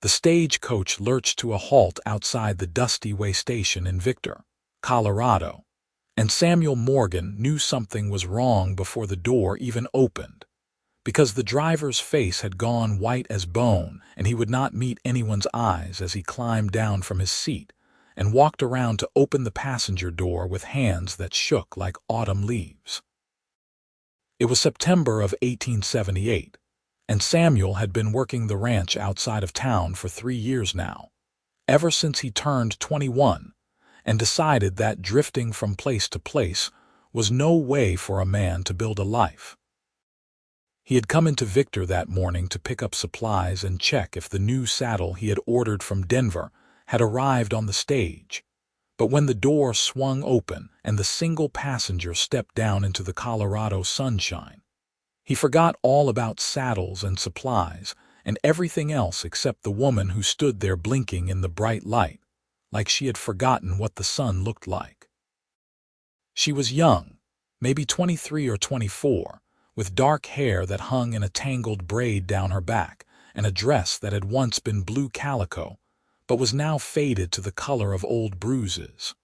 The stagecoach lurched to a halt outside the dusty way station in Victor, Colorado, and Samuel Morgan knew something was wrong before the door even opened, because the driver's face had gone white as bone and he would not meet anyone's eyes as he climbed down from his seat and walked around to open the passenger door with hands that shook like autumn leaves. It was September of 1878, and Samuel had been working the ranch outside of town for 3 years now, ever since he turned 21, and decided that drifting from place to place was no way for a man to build a life. He had come into Victor that morning to pick up supplies and check if the new saddle he had ordered from Denver had arrived on the stage, but when the door swung open and the single passenger stepped down into the Colorado sunshine, he forgot all about saddles and supplies and everything else except the woman who stood there blinking in the bright light, like she had forgotten what the sun looked like. She was young, maybe 23 or 24, with dark hair that hung in a tangled braid down her back and a dress that had once been blue calico, but was now faded to the color of old bruises.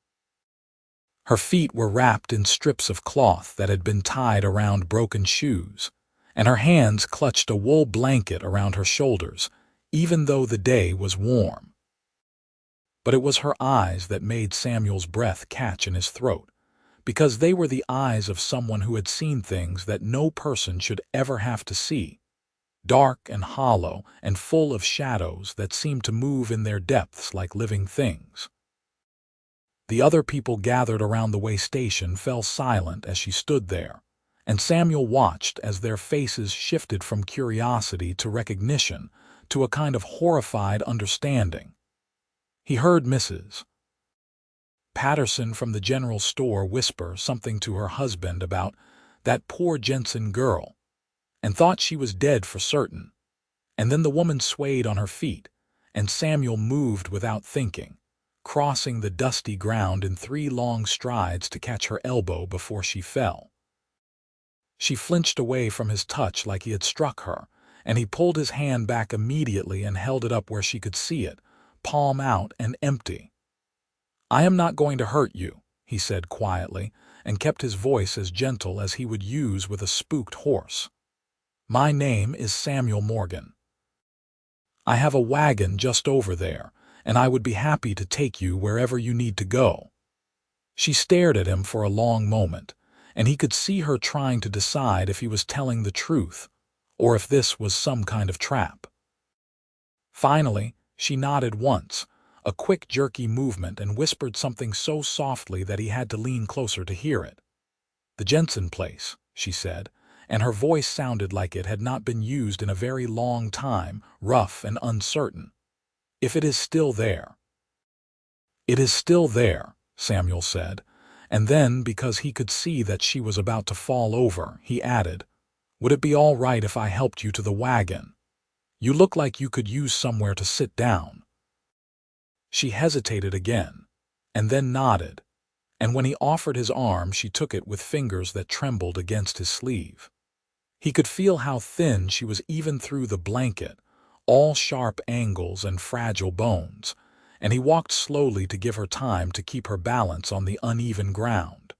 Her feet were wrapped in strips of cloth that had been tied around broken shoes, and her hands clutched a wool blanket around her shoulders, even though the day was warm. But it was her eyes that made Samuel's breath catch in his throat, because they were the eyes of someone who had seen things that no person should ever have to see, dark and hollow and full of shadows that seemed to move in their depths like living things. The other people gathered around the way station fell silent as she stood there, and Samuel watched as their faces shifted from curiosity to recognition to a kind of horrified understanding. He heard Mrs. Patterson from the general store whisper something to her husband about that poor Jensen girl, and thought she was dead for certain. And then the woman swayed on her feet, and Samuel moved without thinking, crossing the dusty ground in 3 long strides to catch her elbow before she fell. She flinched away from his touch like he had struck her, and he pulled his hand back immediately and held it up where she could see it, palm out and empty. "I am not going to hurt you," he said quietly, and kept his voice as gentle as he would use with a spooked horse. "My name is Samuel Morgan. I have a wagon just over there, and I would be happy to take you wherever you need to go." She stared at him for a long moment, and he could see her trying to decide if he was telling the truth or if this was some kind of trap. Finally, she nodded once, a quick jerky movement, and whispered something so softly that he had to lean closer to hear it. "The Jensen place," she said, and her voice sounded like it had not been used in a very long time, rough and uncertain. "If it is still there." "It is still there," Samuel said, and then, because he could see that she was about to fall over, he added, "Would it be all right if I helped you to the wagon? You look like you could use somewhere to sit down." She hesitated again, and then nodded, and when he offered his arm she took it with fingers that trembled against his sleeve. He could feel how thin she was even through the blanket, all sharp angles and fragile bones, and he walked slowly to give her time to keep her balance on the uneven ground.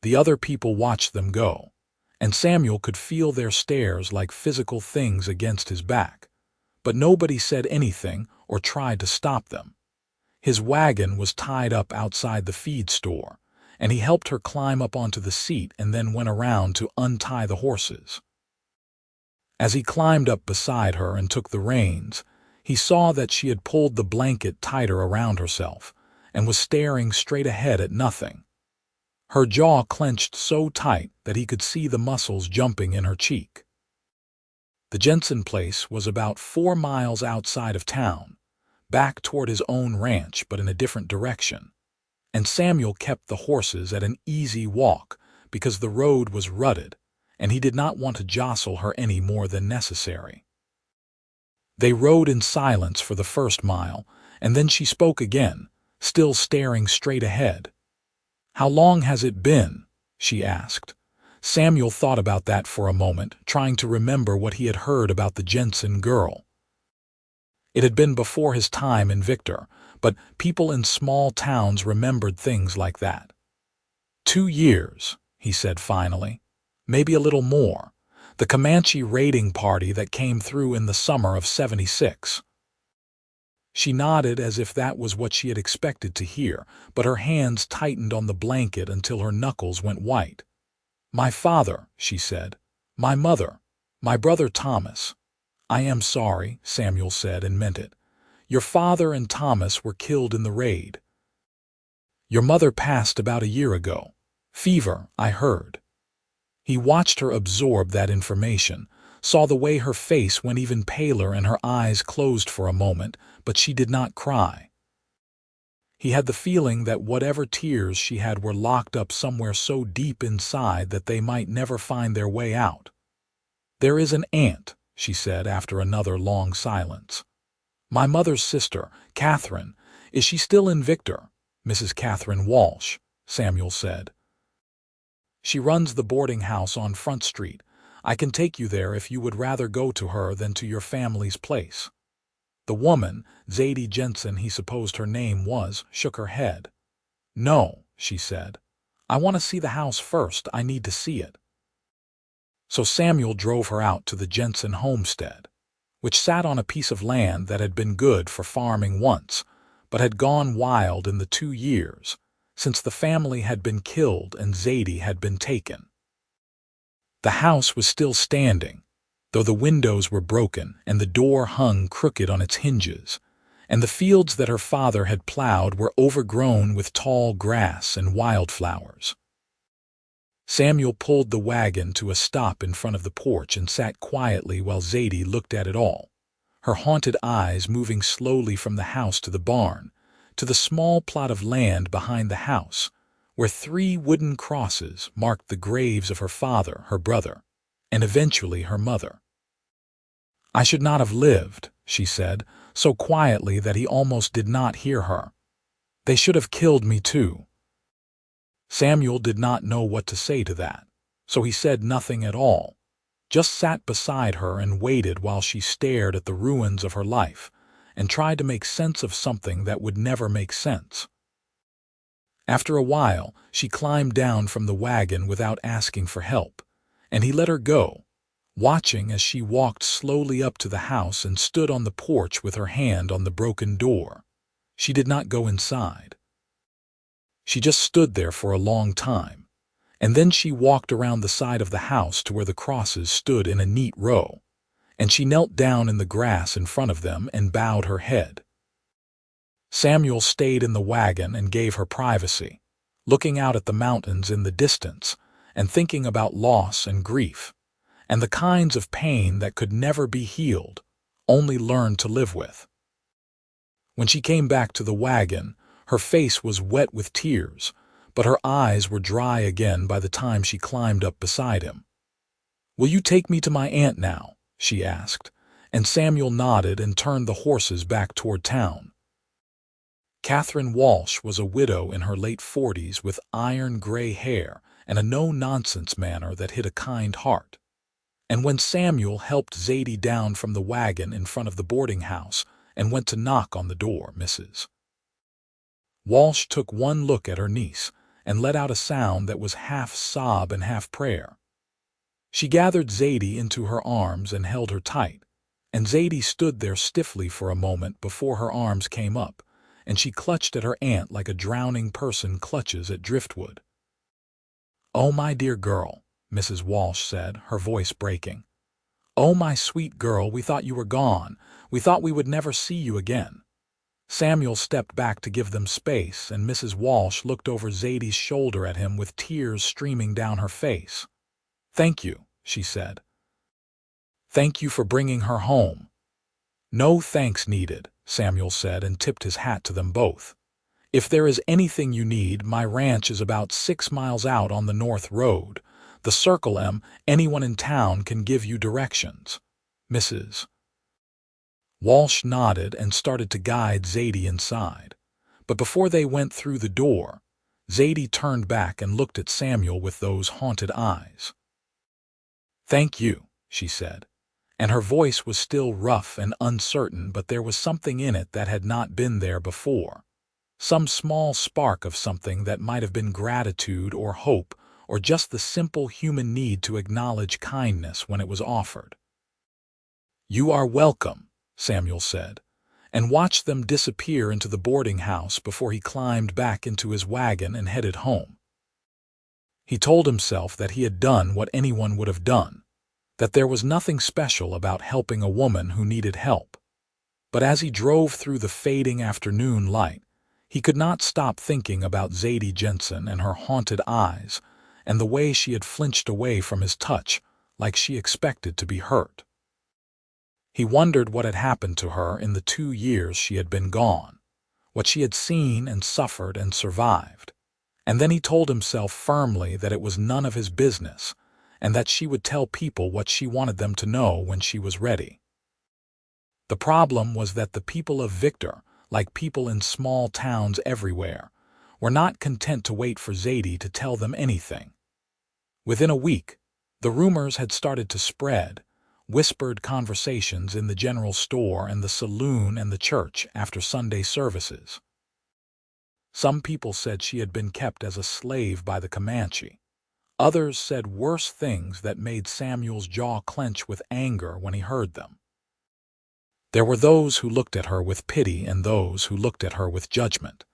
The other people watched them go, and Samuel could feel their stares like physical things against his back, but nobody said anything or tried to stop them. His wagon was tied up outside the feed store, and he helped her climb up onto the seat and then went around to untie the horses. As he climbed up beside her and took the reins, he saw that she had pulled the blanket tighter around herself and was staring straight ahead at nothing. Her jaw clenched so tight that he could see the muscles jumping in her cheek. The Jensen place was about 4 miles outside of town, back toward his own ranch but in a different direction, and Samuel kept the horses at an easy walk because the road was rutted and he did not want to jostle her any more than necessary. They rode in silence for the first mile, and then she spoke again, still staring straight ahead. "How long has it been?" she asked. Samuel thought about that for a moment, trying to remember what he had heard about the Jensen girl. It had been before his time in Victor, but people in small towns remembered things like that. 2 years, he said finally. Maybe a little more. The Comanche raiding party that came through in the summer of '76. She nodded as if that was what she had expected to hear, but her hands tightened on the blanket until her knuckles went white. My father, she said. My mother. My brother Thomas. I am sorry, Samuel said and meant it. Your father and Thomas were killed in the raid. Your mother passed about a year ago. Fever, I heard. He watched her absorb that information, saw the way her face went even paler and her eyes closed for a moment, but she did not cry. He had the feeling that whatever tears she had were locked up somewhere so deep inside that they might never find their way out. There is an aunt, she said after another long silence. My mother's sister, Catherine. Is she still in Victor? Mrs. Catherine Walsh, Samuel said. She runs the boarding house on Front Street. I can take you there if you would rather go to her than to your family's place. The woman, Zadie Jensen he supposed her name was, shook her head. No, she said. I want to see the house first. I need to see it. So Samuel drove her out to the Jensen homestead, which sat on a piece of land that had been good for farming once, but had gone wild in the 2 years since the family had been killed and Zadie had been taken. The house was still standing, though the windows were broken and the door hung crooked on its hinges, and the fields that her father had plowed were overgrown with tall grass and wildflowers. Samuel pulled the wagon to a stop in front of the porch and sat quietly while Zadie looked at it all, her haunted eyes moving slowly from the house to the barn, to the small plot of land behind the house, where 3 wooden crosses marked the graves of her father, her brother, and eventually her mother. I should not have lived, she said, so quietly that he almost did not hear her. They should have killed me too. Samuel did not know what to say to that, so he said nothing at all, just sat beside her and waited while she stared at the ruins of her life and tried to make sense of something that would never make sense. After a while, she climbed down from the wagon without asking for help, and he let her go, watching as she walked slowly up to the house and stood on the porch with her hand on the broken door. She did not go inside. She just stood there for a long time, and then she walked around the side of the house to where the crosses stood in a neat row, and she knelt down in the grass in front of them and bowed her head. Samuel stayed in the wagon and gave her privacy, looking out at the mountains in the distance and thinking about loss and grief, and the kinds of pain that could never be healed, only learned to live with. When she came back to the wagon, her face was wet with tears, but her eyes were dry again by the time she climbed up beside him. Will you take me to my aunt now? She asked, and Samuel nodded and turned the horses back toward town. Catherine Walsh was a widow in her late 40s with iron-gray hair and a no-nonsense manner that hid a kind heart. And when Samuel helped Zadie down from the wagon in front of the boarding house and went to knock on the door, Mrs. Walsh took one look at her niece and let out a sound that was half sob and half prayer. She gathered Zadie into her arms and held her tight, and Zadie stood there stiffly for a moment before her arms came up, and she clutched at her aunt like a drowning person clutches at driftwood. "Oh, my dear girl," Mrs. Walsh said, her voice breaking. "Oh, my sweet girl, we thought you were gone. We thought we would never see you again." Samuel stepped back to give them space, and Mrs. Walsh looked over Zadie's shoulder at him with tears streaming down her face. "Thank you," she said. "Thank you for bringing her home." "No thanks needed," Samuel said and tipped his hat to them both. "If there is anything you need, my ranch is about 6 miles out on the North Road. The Circle M. Anyone in town can give you directions." Mrs. Walsh nodded and started to guide Zadie inside. But before they went through the door, Zadie turned back and looked at Samuel with those haunted eyes. "Thank you," she said, and her voice was still rough and uncertain, but there was something in it that had not been there before. Some small spark of something that might have been gratitude or hope, or just the simple human need to acknowledge kindness when it was offered. "You are welcome," Samuel said, and watched them disappear into the boarding house before he climbed back into his wagon and headed home. He told himself that he had done what anyone would have done, that there was nothing special about helping a woman who needed help. But as he drove through the fading afternoon light, he could not stop thinking about Zadie Jensen and her haunted eyes, and the way she had flinched away from his touch, like she expected to be hurt. He wondered what had happened to her in the 2 years she had been gone, what she had seen and suffered and survived. And then he told himself firmly that it was none of his business, and that she would tell people what she wanted them to know when she was ready. The problem was that the people of Victor, like people in small towns everywhere, were not content to wait for Zadie to tell them anything. Within a week, the rumors had started to spread, whispered conversations in the general store and the saloon and the church after Sunday services. Some people said she had been kept as a slave by the Comanche. Others said worse things that made Samuel's jaw clench with anger when he heard them. There were those who looked at her with pity and those who looked at her with judgment,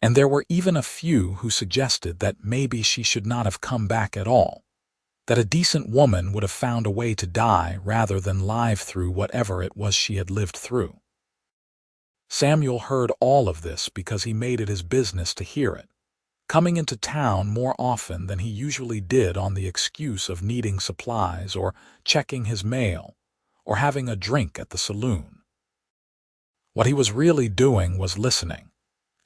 and there were even a few who suggested that maybe she should not have come back at all, that a decent woman would have found a way to die rather than live through whatever it was she had lived through. Samuel heard all of this because he made it his business to hear it, coming into town more often than he usually did on the excuse of needing supplies or checking his mail or having a drink at the saloon. What he was really doing was listening,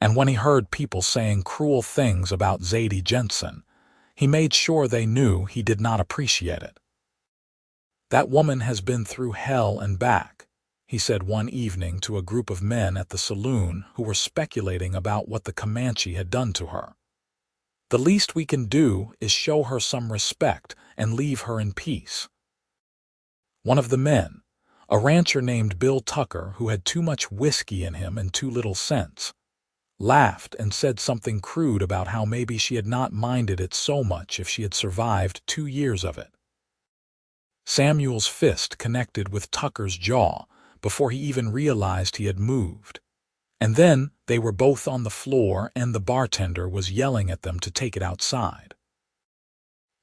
and when he heard people saying cruel things about Zadie Jensen, he made sure they knew he did not appreciate it. "That woman has been through hell and back," he said one evening to a group of men at the saloon who were speculating about what the Comanche had done to her. "The least we can do is show her some respect and leave her in peace." One of the men, a rancher named Bill Tucker who had too much whiskey in him and too little sense, laughed and said something crude about how maybe she had not minded it so much if she had survived 2 years of it. Samuel's fist connected with Tucker's jaw before he even realized he had moved, and then they were both on the floor and the bartender was yelling at them to take it outside.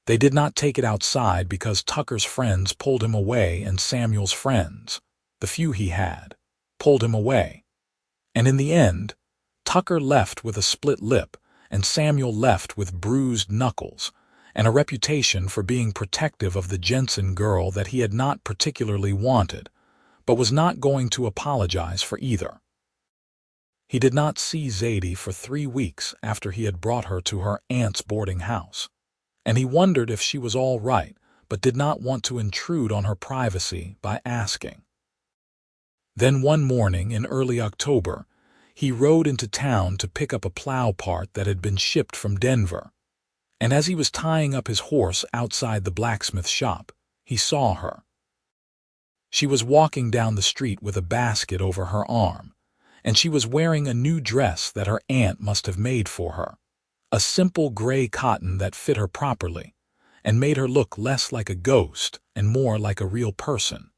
They did not take it outside because Tucker's friends pulled him away and Samuel's friends, the few he had, pulled him away. And in the end, Tucker left with a split lip and Samuel left with bruised knuckles and a reputation for being protective of the Jensen girl that he had not particularly wanted, but was not going to apologize for either. He did not see Zadie for 3 weeks after he had brought her to her aunt's boarding house, and he wondered if she was all right, but did not want to intrude on her privacy by asking. Then one morning in early October, he rode into town to pick up a plow part that had been shipped from Denver, and as he was tying up his horse outside the blacksmith shop, he saw her. She was walking down the street with a basket over her arm, and she was wearing a new dress that her aunt must have made for her, a simple gray cotton that fit her properly and made her look less like a ghost and more like a real person.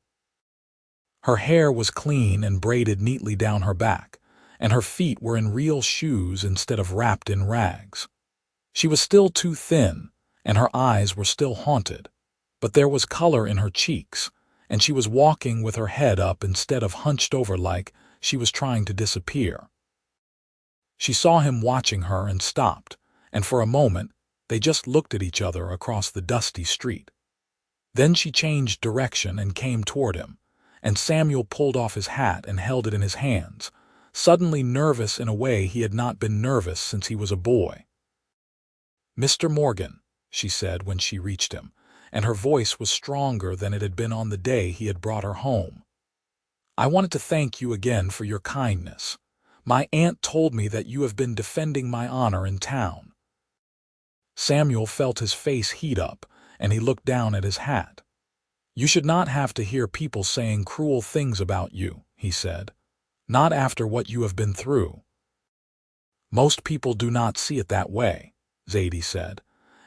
Her hair was clean and braided neatly down her back, and her feet were in real shoes instead of wrapped in rags. She was still too thin, and her eyes were still haunted, but there was color in her cheeks, and she was walking with her head up instead of hunched over like she was trying to disappear. She saw him watching her and stopped, and for a moment they just looked at each other across the dusty street. Then she changed direction and came toward him, and Samuel pulled off his hat and held it in his hands, suddenly nervous in a way he had not been nervous since he was a boy. "Mr. Morgan," she said when she reached him, and her voice was stronger than it had been on the day he had brought her home. "I wanted to thank you again for your kindness. My aunt told me that you have been defending my honor in town." Samuel felt his face heat up, and he looked down at his hat. You should not have to hear people saying cruel things about you, he said. Not after what you have been through. Most people do not see it that way, Zadie said,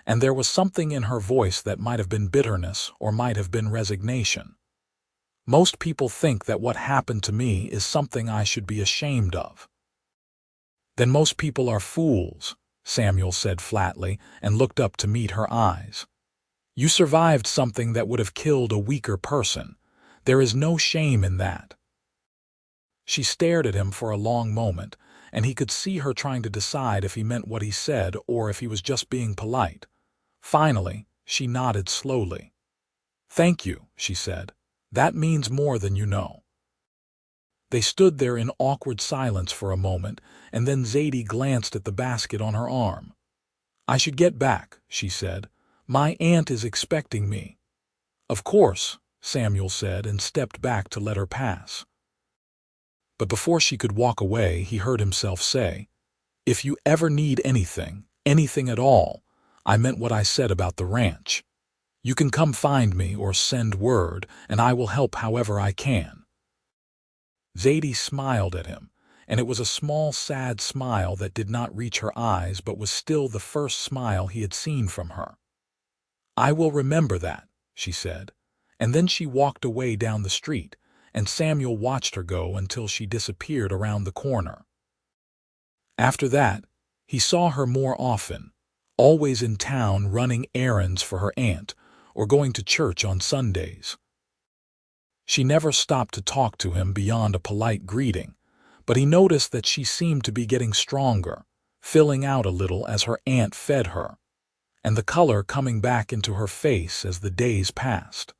and there was something in her voice that might have been bitterness or might have been resignation. Most people think that what happened to me is something I should be ashamed of. Then most people are fools, Samuel said flatly and looked up to meet her eyes. You survived something that would have killed a weaker person. There is no shame in that. She stared at him for a long moment, and he could see her trying to decide if he meant what he said or if he was just being polite. Finally, she nodded slowly. Thank you, she said. That means more than you know. They stood there in awkward silence for a moment, and then Zadie glanced at the basket on her arm. I should get back, she said. My aunt is expecting me. Of course, Samuel said and stepped back to let her pass. But before she could walk away, he heard himself say, If you ever need anything, anything at all, I meant what I said about the ranch. You can come find me or send word, and I will help however I can. Zadie smiled at him, and it was a small, sad smile that did not reach her eyes but was still the first smile he had seen from her. I will remember that, she said, and then she walked away down the street, and Samuel watched her go until she disappeared around the corner. After that, he saw her more often, always in town running errands for her aunt or going to church on Sundays. She never stopped to talk to him beyond a polite greeting, but he noticed that she seemed to be getting stronger, filling out a little as her aunt fed her, and the color coming back into her face as the days passed.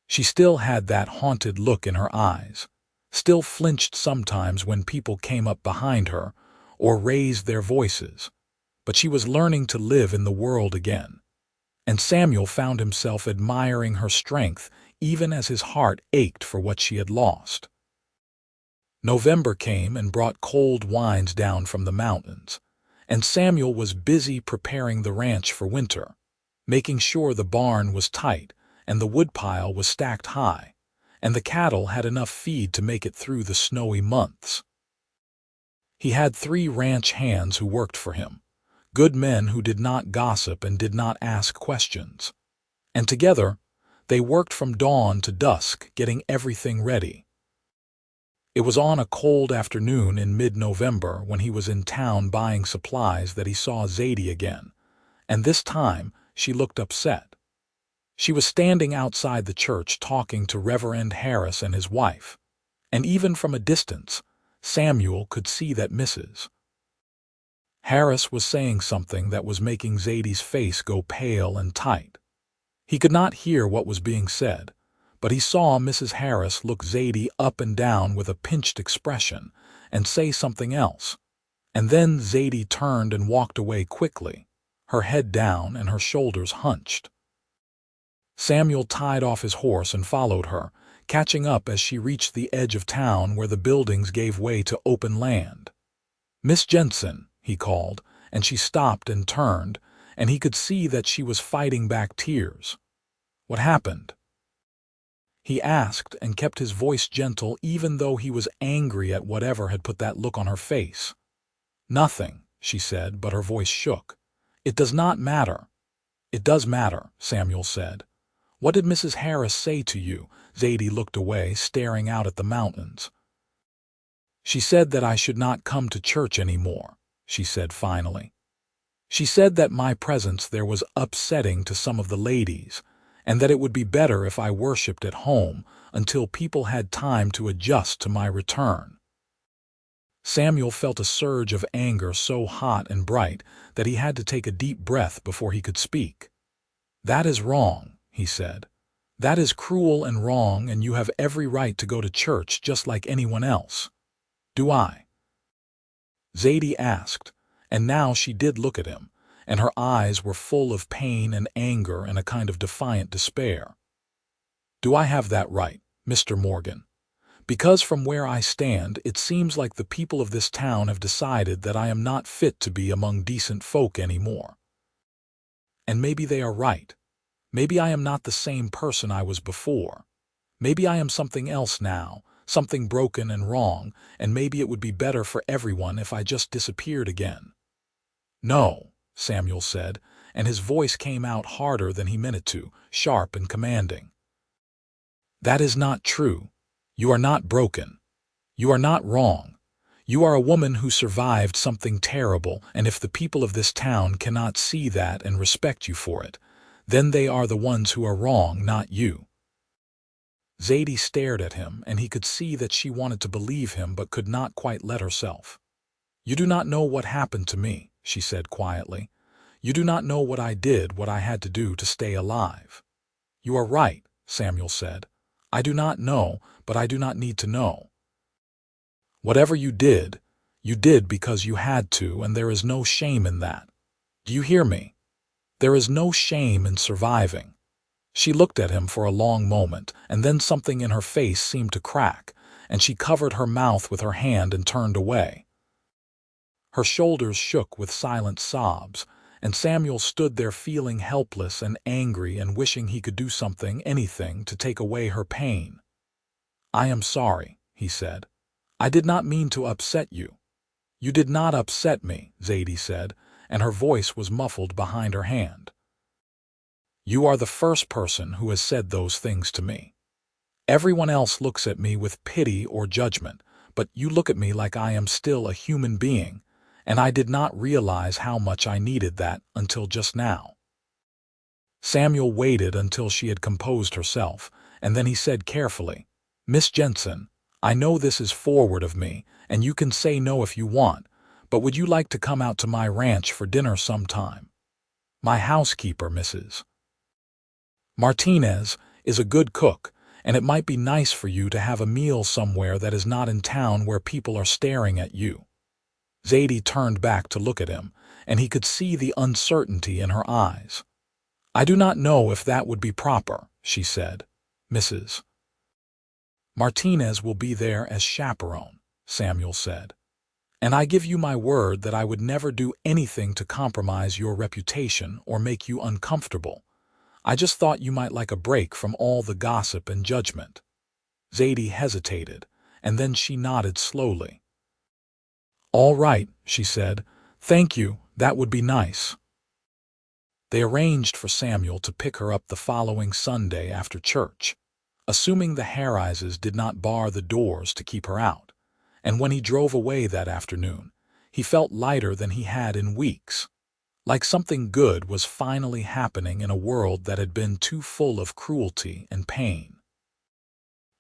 She still had that haunted look in her eyes, still flinched sometimes when people came up behind her or raised their voices, but she was learning to live in the world again, and Samuel found himself admiring her strength even as his heart ached for what she had lost. November came and brought cold winds down from the mountains, and Samuel was busy preparing the ranch for winter, making sure the barn was tight and the woodpile was stacked high, and the cattle had enough feed to make it through the snowy months. He had 3 ranch hands who worked for him, good men who did not gossip and did not ask questions, and together they worked from dawn to dusk getting everything ready. It was on a cold afternoon in mid-November when he was in town buying supplies that he saw Zadie again, and this time she looked upset. She was standing outside the church talking to Reverend Harris and his wife, and even from a distance, Samuel could see that Mrs. Harris was saying something that was making Zadie's face go pale and tight. He could not hear what was being said, but he saw Mrs. Harris look Zadie up and down with a pinched expression and say something else, and then Zadie turned and walked away quickly, her head down and her shoulders hunched. Samuel tied off his horse and followed her, catching up as she reached the edge of town where the buildings gave way to open land. Miss Jensen, he called, and she stopped and turned, and he could see that she was fighting back tears. What happened? He asked and kept his voice gentle even though he was angry at whatever had put that look on her face. Nothing, she said, but her voice shook. It does not matter. It does matter, Samuel said. What did Mrs. Harris say to you? Zadie looked away, staring out at the mountains. She said that I should not come to church anymore, she said finally. She said that my presence there was upsetting to some of the ladies, and that it would be better if I worshipped at home until people had time to adjust to my return. Samuel felt a surge of anger so hot and bright that he had to take a deep breath before he could speak. That is wrong, he said. That is cruel and wrong, and you have every right to go to church just like anyone else. Do I? Zadie asked, and now she did look at him, and her eyes were full of pain and anger and a kind of defiant despair. Do I have that right, Mr. Morgan? Because from where I stand, it seems like the people of this town have decided that I am not fit to be among decent folk anymore. And maybe they are right. Maybe I am not the same person I was before. Maybe I am something else now, something broken and wrong, and maybe it would be better for everyone if I just disappeared again." "No," Samuel said, and his voice came out harder than he meant it to, sharp and commanding. "That is not true. You are not broken. You are not wrong. You are a woman who survived something terrible, and if the people of this town cannot see that and respect you for it, then they are the ones who are wrong, not you." Zadie stared at him, and he could see that she wanted to believe him but could not quite let herself. "You do not know what happened to me," she said quietly. "You do not know what I did, what I had to do to stay alive." "You are right," Samuel said. "I do not know, but I do not need to know. Whatever you did because you had to, and there is no shame in that. Do you hear me? There is no shame in surviving." She looked at him for a long moment, and then something in her face seemed to crack, and she covered her mouth with her hand and turned away. Her shoulders shook with silent sobs, and Samuel stood there feeling helpless and angry and wishing he could do something, anything, to take away her pain. "I am sorry," he said. "I did not mean to upset you." "You did not upset me," Zadie said, and her voice was muffled behind her hand. "You are the first person who has said those things to me. Everyone else looks at me with pity or judgment, but you look at me like I am still a human being, and I did not realize how much I needed that until just now." Samuel waited until she had composed herself, and then he said carefully, "Miss Jensen, I know this is forward of me, and you can say no if you want, but would you like to come out to my ranch for dinner sometime? My housekeeper, Mrs. Martinez, is a good cook, and it might be nice for you to have a meal somewhere that is not in town where people are staring at you." Zadie turned back to look at him, and he could see the uncertainty in her eyes. "I do not know if that would be proper," she said. "Mrs. Martinez will be there as chaperone," Samuel said. "And I give you my word that I would never do anything to compromise your reputation or make you uncomfortable. I just thought you might like a break from all the gossip and judgment." Zadie hesitated, and then she nodded slowly. "All right," she said. "Thank you, that would be nice." They arranged for Samuel to pick her up the following Sunday after church, assuming the Harrises did not bar the doors to keep her out, and when he drove away that afternoon, he felt lighter than he had in weeks, like something good was finally happening in a world that had been too full of cruelty and pain.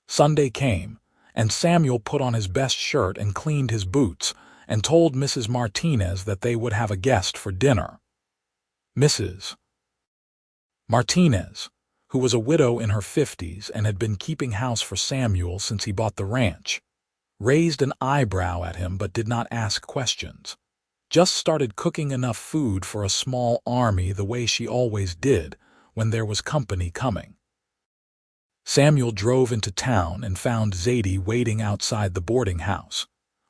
Sunday came, and Samuel put on his best shirt and cleaned his boots, and told Mrs. Martinez that they would have a guest for dinner. Mrs. Martinez, who was a widow in her 50s and had been keeping house for Samuel since he bought the ranch, raised an eyebrow at him but did not ask questions. Just started cooking enough food for a small army the way she always did when there was company coming. Samuel drove into town and found Zadie waiting outside the boarding house,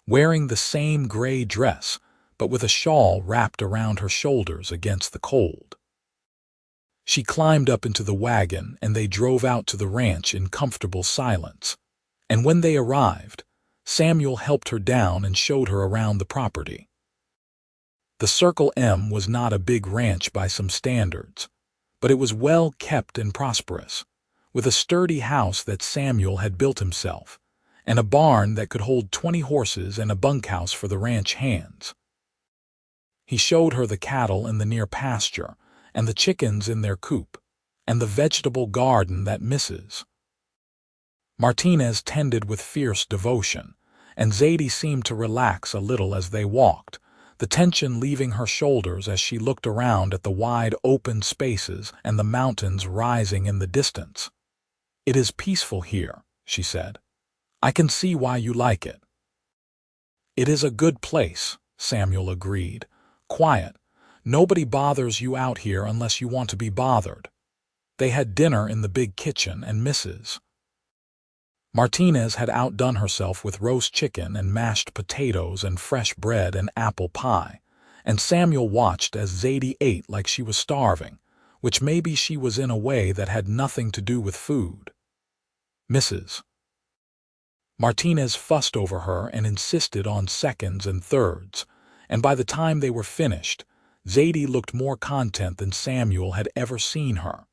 wearing the same gray dress, but with a shawl wrapped around her shoulders against the cold. She climbed up into the wagon and they drove out to the ranch in comfortable silence, and when they arrived, Samuel helped her down and showed her around the property. The Circle M was not a big ranch by some standards, but it was well kept and prosperous, with a sturdy house that Samuel had built himself, and a barn that could hold 20 horses and a bunkhouse for the ranch hands. He showed her the cattle in the near pasture, and the chickens in their coop, and the vegetable garden that Mrs. Martinez tended with fierce devotion, and Zadie seemed to relax a little as they walked, the tension leaving her shoulders as she looked around at the wide open spaces and the mountains rising in the distance. "It is peaceful here," she said. "I can see why you like it." "It is a good place," Samuel agreed. "Quiet. Nobody bothers you out here unless you want to be bothered." They had dinner in the big kitchen, and Mrs. Martinez had outdone herself with roast chicken and mashed potatoes and fresh bread and apple pie, and Samuel watched as Zadie ate like she was starving, which maybe she was in a way that had nothing to do with food. Mrs. Martinez fussed over her and insisted on seconds and thirds, and by the time they were finished, Zadie looked more content than Samuel had ever seen her.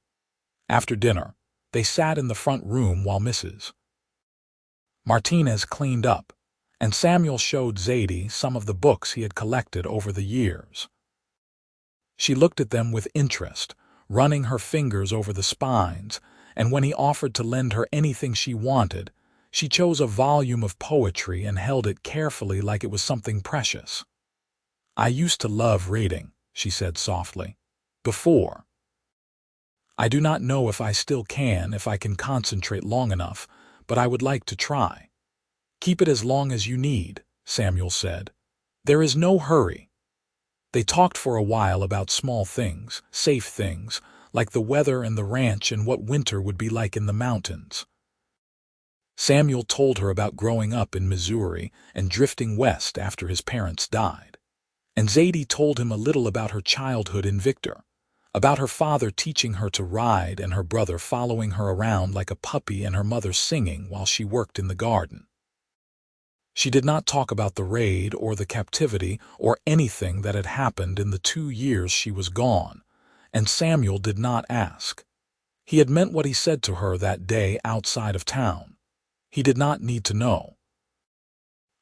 After dinner, they sat in the front room while Mrs. Martinez cleaned up, and Samuel showed Zadie some of the books he had collected over the years. She looked at them with interest, running her fingers over the spines, and when he offered to lend her anything she wanted, she chose a volume of poetry and held it carefully like it was something precious. "I used to love reading," she said softly, "before. I do not know if I still can, if I can concentrate long enough, but I would like to try." "Keep it as long as you need," Samuel said. "There is no hurry." They talked for a while about small things, safe things, like the weather and the ranch and what winter would be like in the mountains. Samuel told her about growing up in Missouri and drifting west after his parents died. And Zadie told him a little about her childhood in Victor, about her father teaching her to ride and her brother following her around like a puppy and her mother singing while she worked in the garden. She did not talk about the raid or the captivity or anything that had happened in the 2 years she was gone, and Samuel did not ask. He had meant what he said to her that day outside of town. He did not need to know.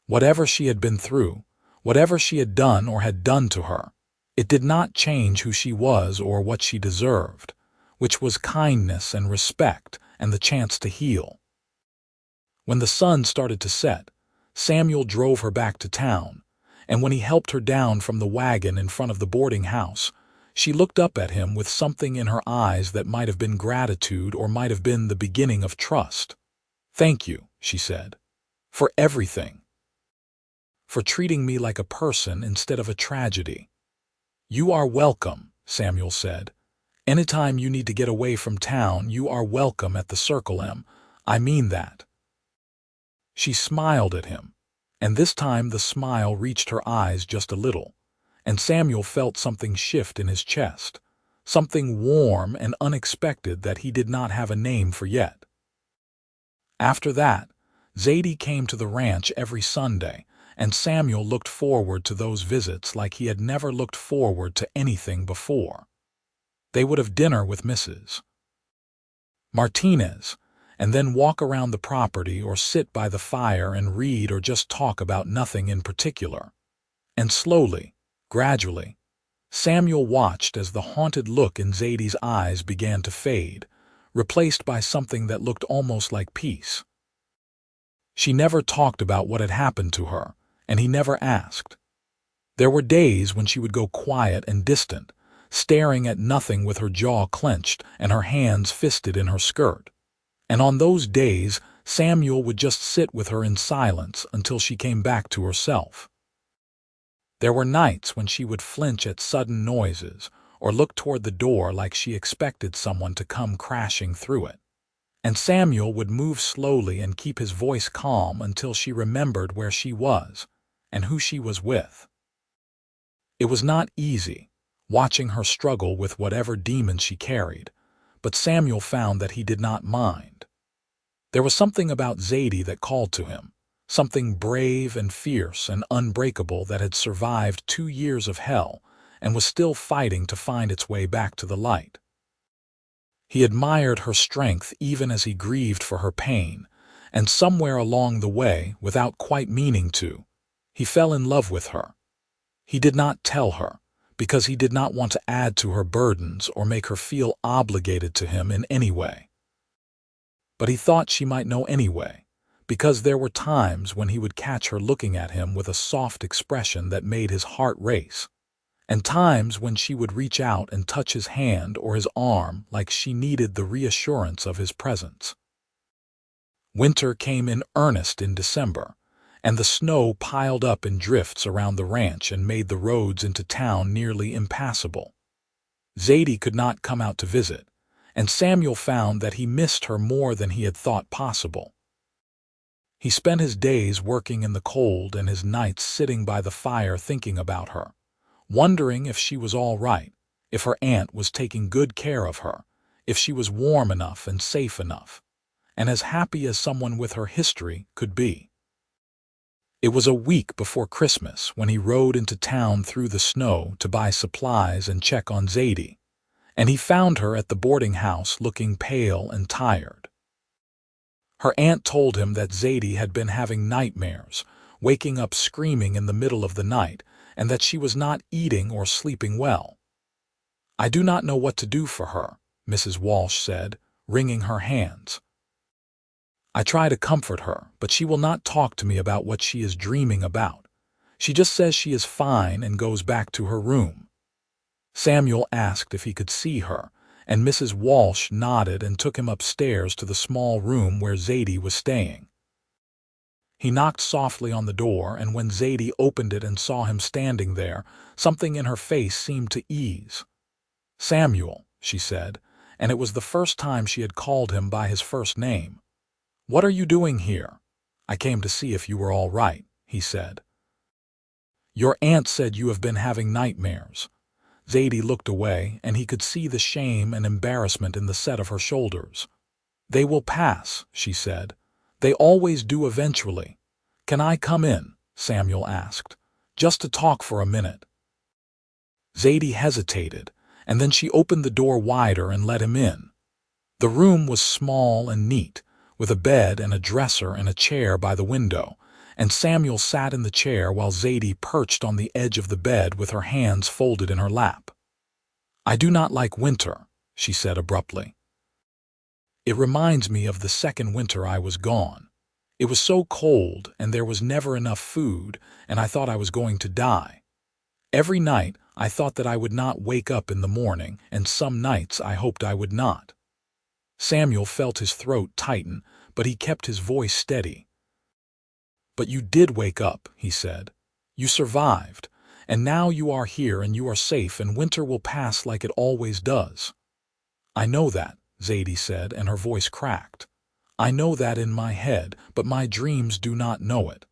Whatever she had been through, whatever she had done or had done to her, it did not change who she was or what she deserved, which was kindness and respect and the chance to heal. When the sun started to set, Samuel drove her back to town, and when he helped her down from the wagon in front of the boarding house, she looked up at him with something in her eyes that might have been gratitude or might have been the beginning of trust. "Thank you," she said, "for everything. For treating me like a person instead of a tragedy." "You are welcome," Samuel said. "Anytime you need to get away from town, you are welcome at the Circle M. I mean that." She smiled at him, and this time the smile reached her eyes just a little, and Samuel felt something shift in his chest, something warm and unexpected that he did not have a name for yet. After that, Zadie came to the ranch every Sunday, and Samuel looked forward to those visits like he had never looked forward to anything before. They would have dinner with Mrs. Martinez, and then walk around the property or sit by the fire and read or just talk about nothing in particular. And slowly, gradually, Samuel watched as the haunted look in Zadie's eyes began to fade, replaced by something that looked almost like peace. She never talked about what had happened to her, and he never asked. There were days when she would go quiet and distant, staring at nothing with her jaw clenched and her hands fisted in her skirt. And on those days, Samuel would just sit with her in silence until she came back to herself. There were nights when she would flinch at sudden noises or look toward the door like she expected someone to come crashing through it. And Samuel would move slowly and keep his voice calm until she remembered where she was and who she was with. It was not easy, watching her struggle with whatever demon she carried, but Samuel found that he did not mind. There was something about Zadie that called to him, something brave and fierce and unbreakable that had survived 2 years of hell and was still fighting to find its way back to the light. He admired her strength even as he grieved for her pain, and somewhere along the way, without quite meaning to, he fell in love with her. He did not tell her, because he did not want to add to her burdens or make her feel obligated to him in any way. But he thought she might know anyway, because there were times when he would catch her looking at him with a soft expression that made his heart race, and times when she would reach out and touch his hand or his arm like she needed the reassurance of his presence. Winter came in earnest in December, and the snow piled up in drifts around the ranch and made the roads into town nearly impassable. Zadie could not come out to visit, and Samuel found that he missed her more than he had thought possible. He spent his days working in the cold and his nights sitting by the fire thinking about her, wondering if she was all right, if her aunt was taking good care of her, if she was warm enough and safe enough, and as happy as someone with her history could be. It was a week before Christmas when he rode into town through the snow to buy supplies and check on Zadie, and he found her at the boarding house looking pale and tired. Her aunt told him that Zadie had been having nightmares, waking up screaming in the middle of the night, and that she was not eating or sleeping well. "I do not know what to do for her," Mrs. Walsh said, wringing her hands. "I try to comfort her, but she will not talk to me about what she is dreaming about. She just says she is fine and goes back to her room." Samuel asked if he could see her, and Mrs. Walsh nodded and took him upstairs to the small room where Zadie was staying. He knocked softly on the door, and when Zadie opened it and saw him standing there, something in her face seemed to ease. "Samuel," she said, and it was the first time she had called him by his first name. "What are you doing here?" "I came to see if you were all right," he said. "Your aunt said you have been having nightmares." Zadie looked away, and he could see the shame and embarrassment in the set of her shoulders. "They will pass," she said. "They always do eventually." "Can I come in?" Samuel asked. "Just to talk for a minute." Zadie hesitated, and then she opened the door wider and let him in. The room was small and neat, with a bed and a dresser and a chair by the window, and Samuel sat in the chair while Zadie perched on the edge of the bed with her hands folded in her lap. "I do not like winter," she said abruptly. "It reminds me of the second winter I was gone. It was so cold, and there was never enough food, and I thought I was going to die. Every night I thought that I would not wake up in the morning, and some nights I hoped I would not." Samuel felt his throat tighten, but he kept his voice steady. "But you did wake up," he said. "You survived, and now you are here and you are safe, and winter will pass like it always does." "I know that," Zadie said, and her voice cracked. "I know that in my head, but my dreams do not know it.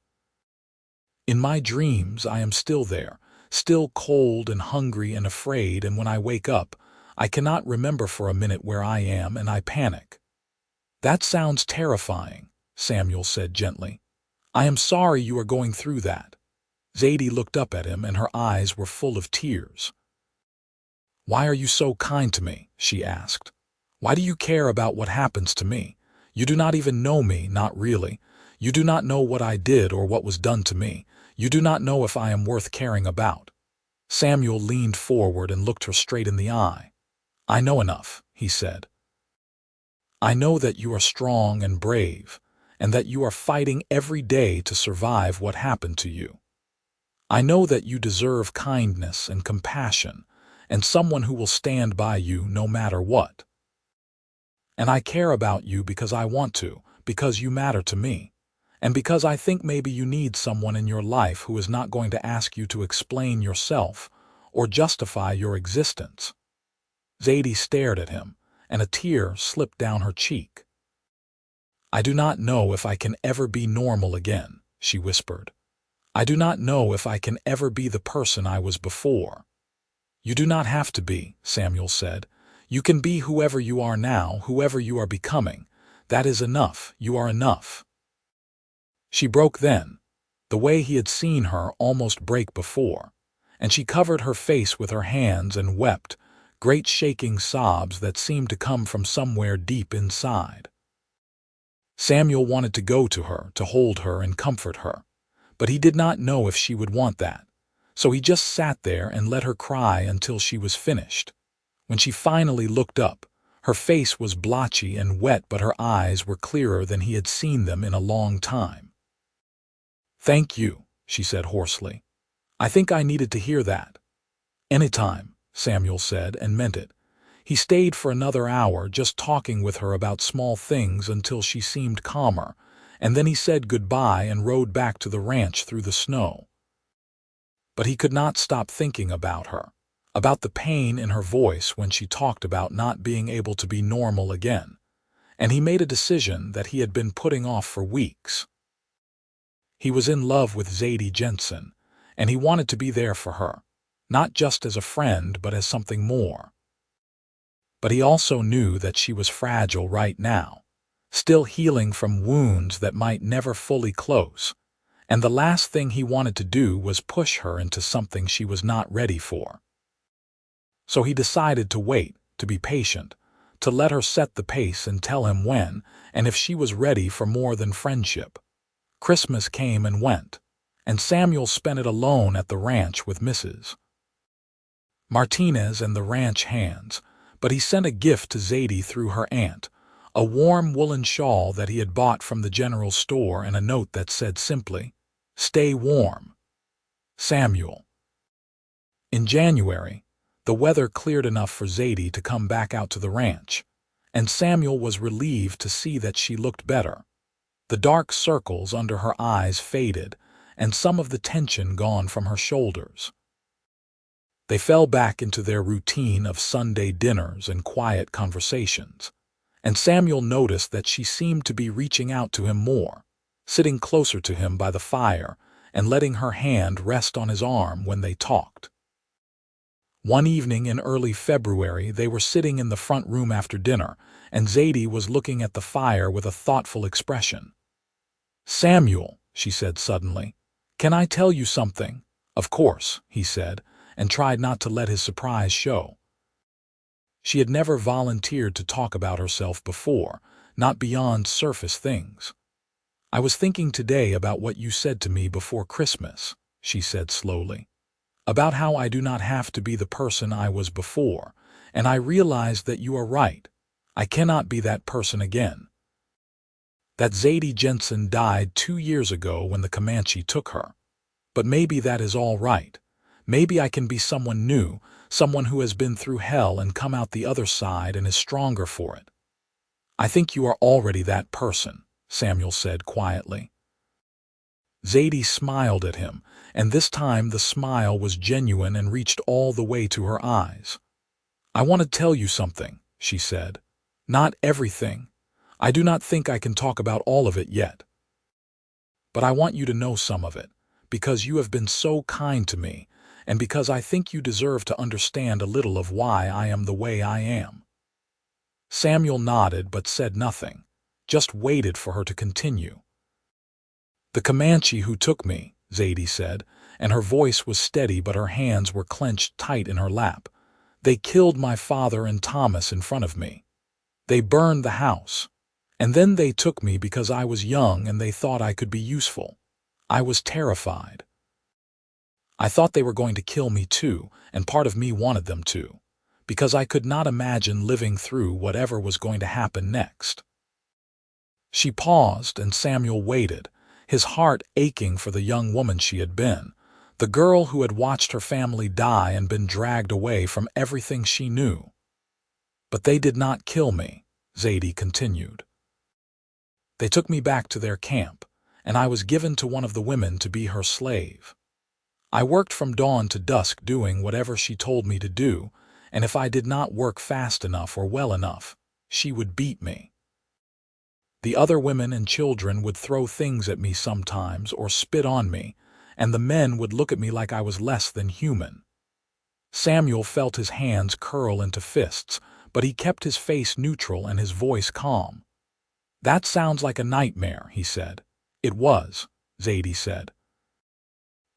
In my dreams I am still there, still cold and hungry and afraid, and when I wake up, I cannot remember for a minute where I am, and I panic." "That sounds terrifying," Samuel said gently. "I am sorry you are going through that." Zadie looked up at him, and her eyes were full of tears. "Why are you so kind to me?" she asked. "Why do you care about what happens to me? You do not even know me, not really. You do not know what I did or what was done to me. You do not know if I am worth caring about." Samuel leaned forward and looked her straight in the eye. "I know enough," he said. "I know that you are strong and brave, and that you are fighting every day to survive what happened to you. I know that you deserve kindness and compassion, and someone who will stand by you no matter what. And I care about you because I want to, because you matter to me, and because I think maybe you need someone in your life who is not going to ask you to explain yourself or justify your existence." Zadie stared at him, and a tear slipped down her cheek. "I do not know if I can ever be normal again," she whispered. "I do not know if I can ever be the person I was before." "You do not have to be," Samuel said. "You can be whoever you are now, whoever you are becoming. That is enough. You are enough." She broke then, the way he had seen her almost break before, and she covered her face with her hands and wept, great shaking sobs that seemed to come from somewhere deep inside. Samuel wanted to go to her, to hold her and comfort her, but he did not know if she would want that, so he just sat there and let her cry until she was finished. When she finally looked up, her face was blotchy and wet, but her eyes were clearer than he had seen them in a long time. "Thank you," she said hoarsely. "I think I needed to hear that." "Anytime," Samuel said, and meant it. He stayed for another hour, just talking with her about small things until she seemed calmer, and then he said goodbye and rode back to the ranch through the snow. But he could not stop thinking about her, about the pain in her voice when she talked about not being able to be normal again, and he made a decision that he had been putting off for weeks. He was in love with Zadie Jensen, and he wanted to be there for her. not just as a friend but as something more. But he also knew that she was fragile right now, still healing from wounds that might never fully close, and the last thing he wanted to do was push her into something she was not ready for. So he decided to wait, to be patient, to let her set the pace and tell him when and if she was ready for more than friendship. Christmas came and went, and Samuel spent it alone at the ranch with Mrs. Martinez and the ranch hands, but he sent a gift to Zadie through her aunt, a warm woolen shawl that he had bought from the general store and a note that said simply, "Stay warm, Samuel." In January, the weather cleared enough for Zadie to come back out to the ranch, and Samuel was relieved to see that she looked better. The dark circles under her eyes faded, and some of the tension gone from her shoulders. They fell back into their routine of Sunday dinners and quiet conversations, and Samuel noticed that she seemed to be reaching out to him more, sitting closer to him by the fire and letting her hand rest on his arm when they talked. One evening in early February, they were sitting in the front room after dinner, and Zadie was looking at the fire with a thoughtful expression. "Samuel," she said suddenly, "can I tell you something?" "Of course," he said, and tried not to let his surprise show. She had never volunteered to talk about herself before, not beyond surface things. "I was thinking today about what you said to me before Christmas," she said slowly, "about how I do not have to be the person I was before, and I realized that you are right. I cannot be that person again. That Zadie Jensen died 2 years ago when the Comanche took her. But maybe that is all right. Maybe I can be someone new, someone who has been through hell and come out the other side and is stronger for it." "I think you are already that person," Samuel said quietly. Zadie smiled at him, and this time the smile was genuine and reached all the way to her eyes. "I want to tell you something," she said. "Not everything. I do not think I can talk about all of it yet. But I want you to know some of it, because you have been so kind to me, and because I think you deserve to understand a little of why I am the way I am." Samuel nodded but said nothing, just waited for her to continue. "The Comanche who took me," Zadie said, and her voice was steady but her hands were clenched tight in her lap. "They killed my father and Thomas in front of me. They burned the house. And then they took me because I was young and they thought I could be useful. I was terrified. I thought they were going to kill me too, and part of me wanted them to, because I could not imagine living through whatever was going to happen next." She paused, and Samuel waited, his heart aching for the young woman she had been, the girl who had watched her family die and been dragged away from everything she knew. "But they did not kill me," Zadie continued. "They took me back to their camp, and I was given to one of the women to be her slave. I worked from dawn to dusk doing whatever she told me to do, and if I did not work fast enough or well enough, she would beat me. The other women and children would throw things at me sometimes or spit on me, and the men would look at me like I was less than human." Samuel felt his hands curl into fists, but he kept his face neutral and his voice calm. "That sounds like a nightmare," he said. "It was," Zadie said.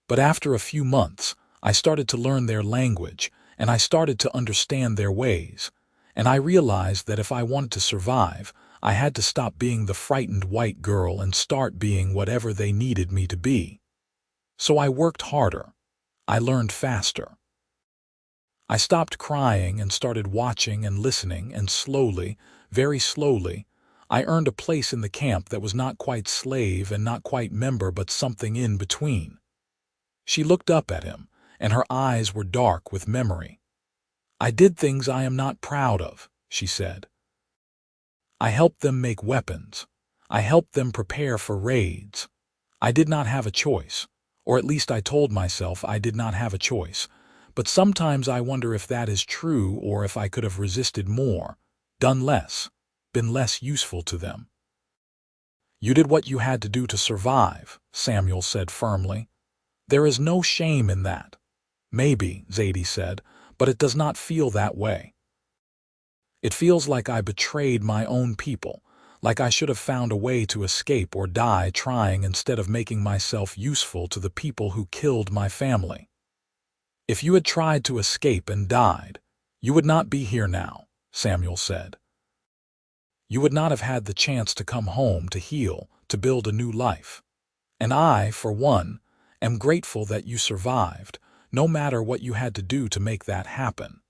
"But after a few months, I started to learn their language, and I started to understand their ways, and I realized that if I wanted to survive, I had to stop being the frightened white girl and start being whatever they needed me to be. So I worked harder. I learned faster. I stopped crying and started watching and listening, and slowly, very slowly, I earned a place in the camp that was not quite slave and not quite member but something in between." She looked up at him, and her eyes were dark with memory. "I did things I am not proud of," she said. "I helped them make weapons. I helped them prepare for raids. I did not have a choice, or at least I told myself I did not have a choice, but sometimes I wonder if that is true or if I could have resisted more, done less, been less useful to them." "You did what you had to do to survive," Samuel said firmly. "There is no shame in that. Maybe, Zadie said, but it does not feel that way. It feels like I betrayed my own people, like I should have found a way to escape or die trying instead of making myself useful to the people who killed my family. If you had tried to escape and died, you would not be here now, Samuel said. You would not have had the chance to come home, to heal, to build a new life. And I, for one, am grateful that you survived, no matter what you had to do to make that happen.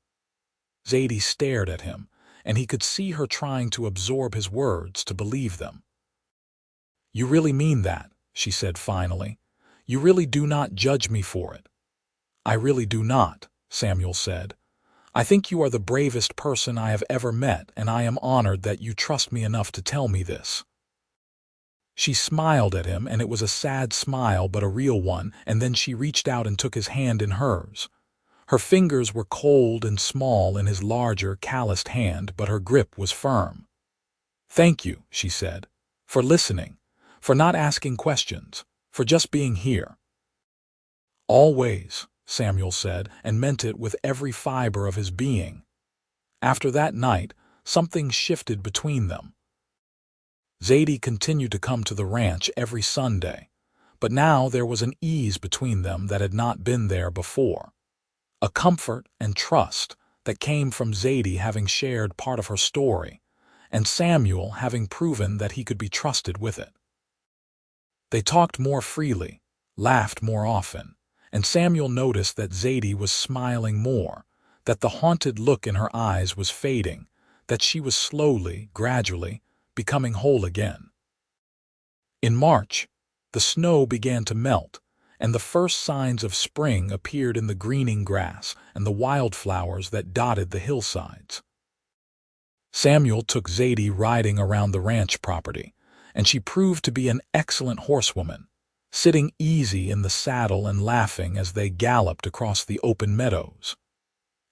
Zadie stared at him, and he could see her trying to absorb his words, to believe them. You really mean that, she said finally. You really do not judge me for it. I really do not, Samuel said. I think you are the bravest person I have ever met, and I am honored that you trust me enough to tell me this. She smiled at him, and it was a sad smile but a real one, and then she reached out and took his hand in hers. Her fingers were cold and small in his larger, calloused hand, but her grip was firm. Thank you, she said, for listening, for not asking questions, for just being here. Always, Samuel said, and meant it with every fiber of his being. After that night, something shifted between them. Zadie continued to come to the ranch every Sunday, but now there was an ease between them that had not been there before. A comfort and trust that came from Zadie having shared part of her story, and Samuel having proven that he could be trusted with it. They talked more freely, laughed more often, and Samuel noticed that Zadie was smiling more, that the haunted look in her eyes was fading, that she was slowly, gradually, becoming whole again. In March, the snow began to melt, and the first signs of spring appeared in the greening grass and the wildflowers that dotted the hillsides. Samuel took Zadie riding around the ranch property, and she proved to be an excellent horsewoman, sitting easy in the saddle and laughing as they galloped across the open meadows.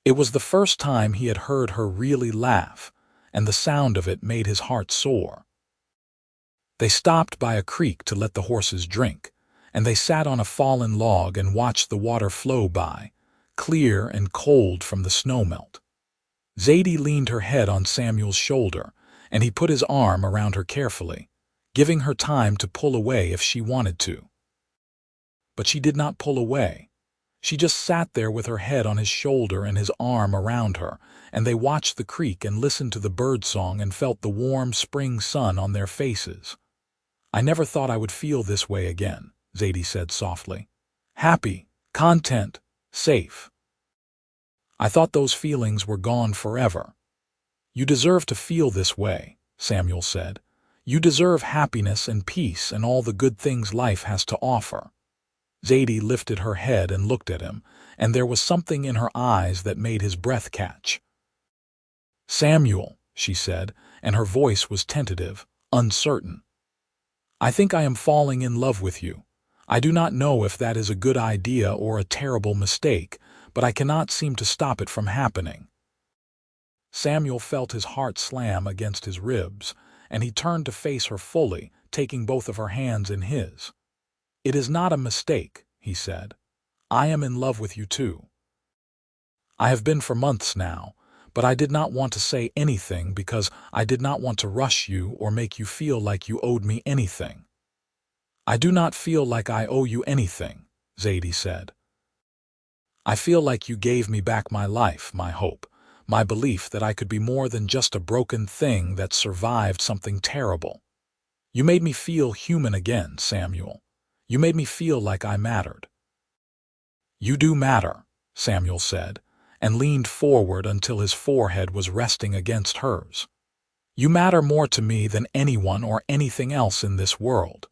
It was the first time he had heard her really laugh, and the sound of it made his heart soar. They stopped by a creek to let the horses drink, and they sat on a fallen log and watched the water flow by, clear and cold from the snowmelt. Zadie leaned her head on Samuel's shoulder, and he put his arm around her carefully, giving her time to pull away if she wanted to. But she did not pull away. She just sat there with her head on his shoulder and his arm around her, and they watched the creek and listened to the birdsong and felt the warm spring sun on their faces. I never thought I would feel this way again, Zadie said softly. Happy, content, safe. I thought those feelings were gone forever. You deserve to feel this way, Samuel said. You deserve happiness and peace and all the good things life has to offer. Zadie lifted her head and looked at him, and there was something in her eyes that made his breath catch. Samuel, she said, and her voice was tentative, uncertain. I think I am falling in love with you. I do not know if that is a good idea or a terrible mistake, but I cannot seem to stop it from happening. Samuel felt his heart slam against his ribs, and he turned to face her fully, taking both of her hands in his. It is not a mistake, he said. I am in love with you too. I have been for months now, but I did not want to say anything because I did not want to rush you or make you feel like you owed me anything. I do not feel like I owe you anything, Zadie said. I feel like you gave me back my life, my hope, my belief that I could be more than just a broken thing that survived something terrible. You made me feel human again, Samuel. You made me feel like I mattered. You do matter, Samuel said, and leaned forward until his forehead was resting against hers. You matter more to me than anyone or anything else in this world.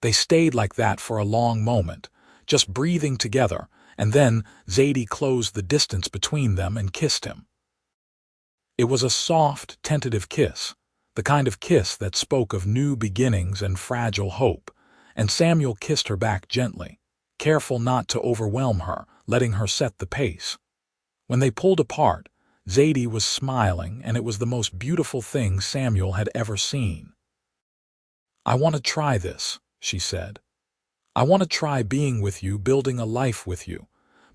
They stayed like that for a long moment, just breathing together, and then Zadie closed the distance between them and kissed him. It was a soft, tentative kiss, the kind of kiss that spoke of new beginnings and fragile hope, and Samuel kissed her back gently, careful not to overwhelm her, letting her set the pace. When they pulled apart, Zadie was smiling, and it was the most beautiful thing Samuel had ever seen. I want to try this, she said. I want to try being with you, building a life with you,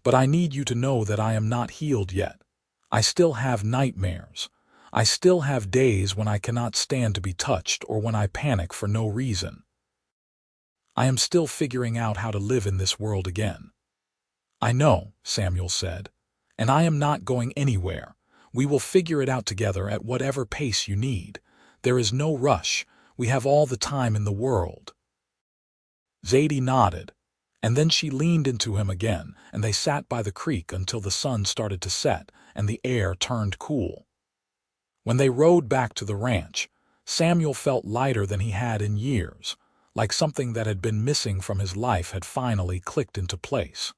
But I need you to know that I am not healed yet. I still have nightmares. I still have days when I cannot stand to be touched or when I panic for no reason. I am still figuring out how to live in this world again." "I know," Samuel said, "and I am not going anywhere. We will figure it out together at whatever pace you need. There is no rush. We have all the time in the world." Zadie nodded, and then she leaned into him again, and they sat by the creek until the sun started to set and the air turned cool. When they rode back to the ranch, Samuel felt lighter than he had in years, like something that had been missing from his life had finally clicked into place.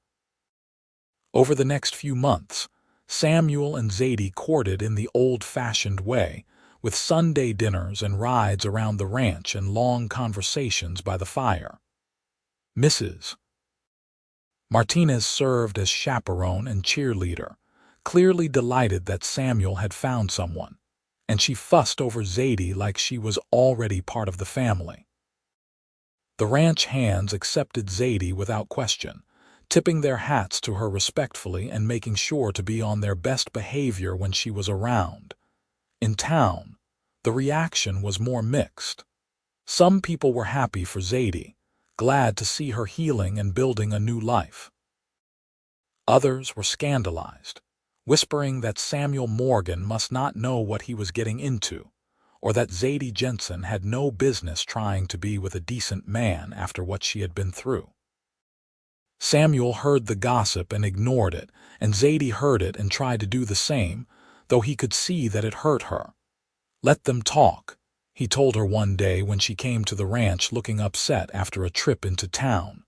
Over the next few months, Samuel and Zadie courted in the old-fashioned way, with Sunday dinners and rides around the ranch and long conversations by the fire. Mrs. Martinez served as chaperone and cheerleader, clearly delighted that Samuel had found someone, and she fussed over Zadie like she was already part of the family. The ranch hands accepted Zadie without question, tipping their hats to her respectfully and making sure to be on their best behavior when she was around. In town, the reaction was more mixed. Some people were happy for Zadie, glad to see her healing and building a new life. Others were scandalized, whispering that Samuel Morgan must not know what he was getting into, or that Zadie Jensen had no business trying to be with a decent man after what she had been through. Samuel heard the gossip and ignored it, and Zadie heard it and tried to do the same, though he could see that it hurt her. "Let them talk," he told her one day when she came to the ranch looking upset after a trip into town.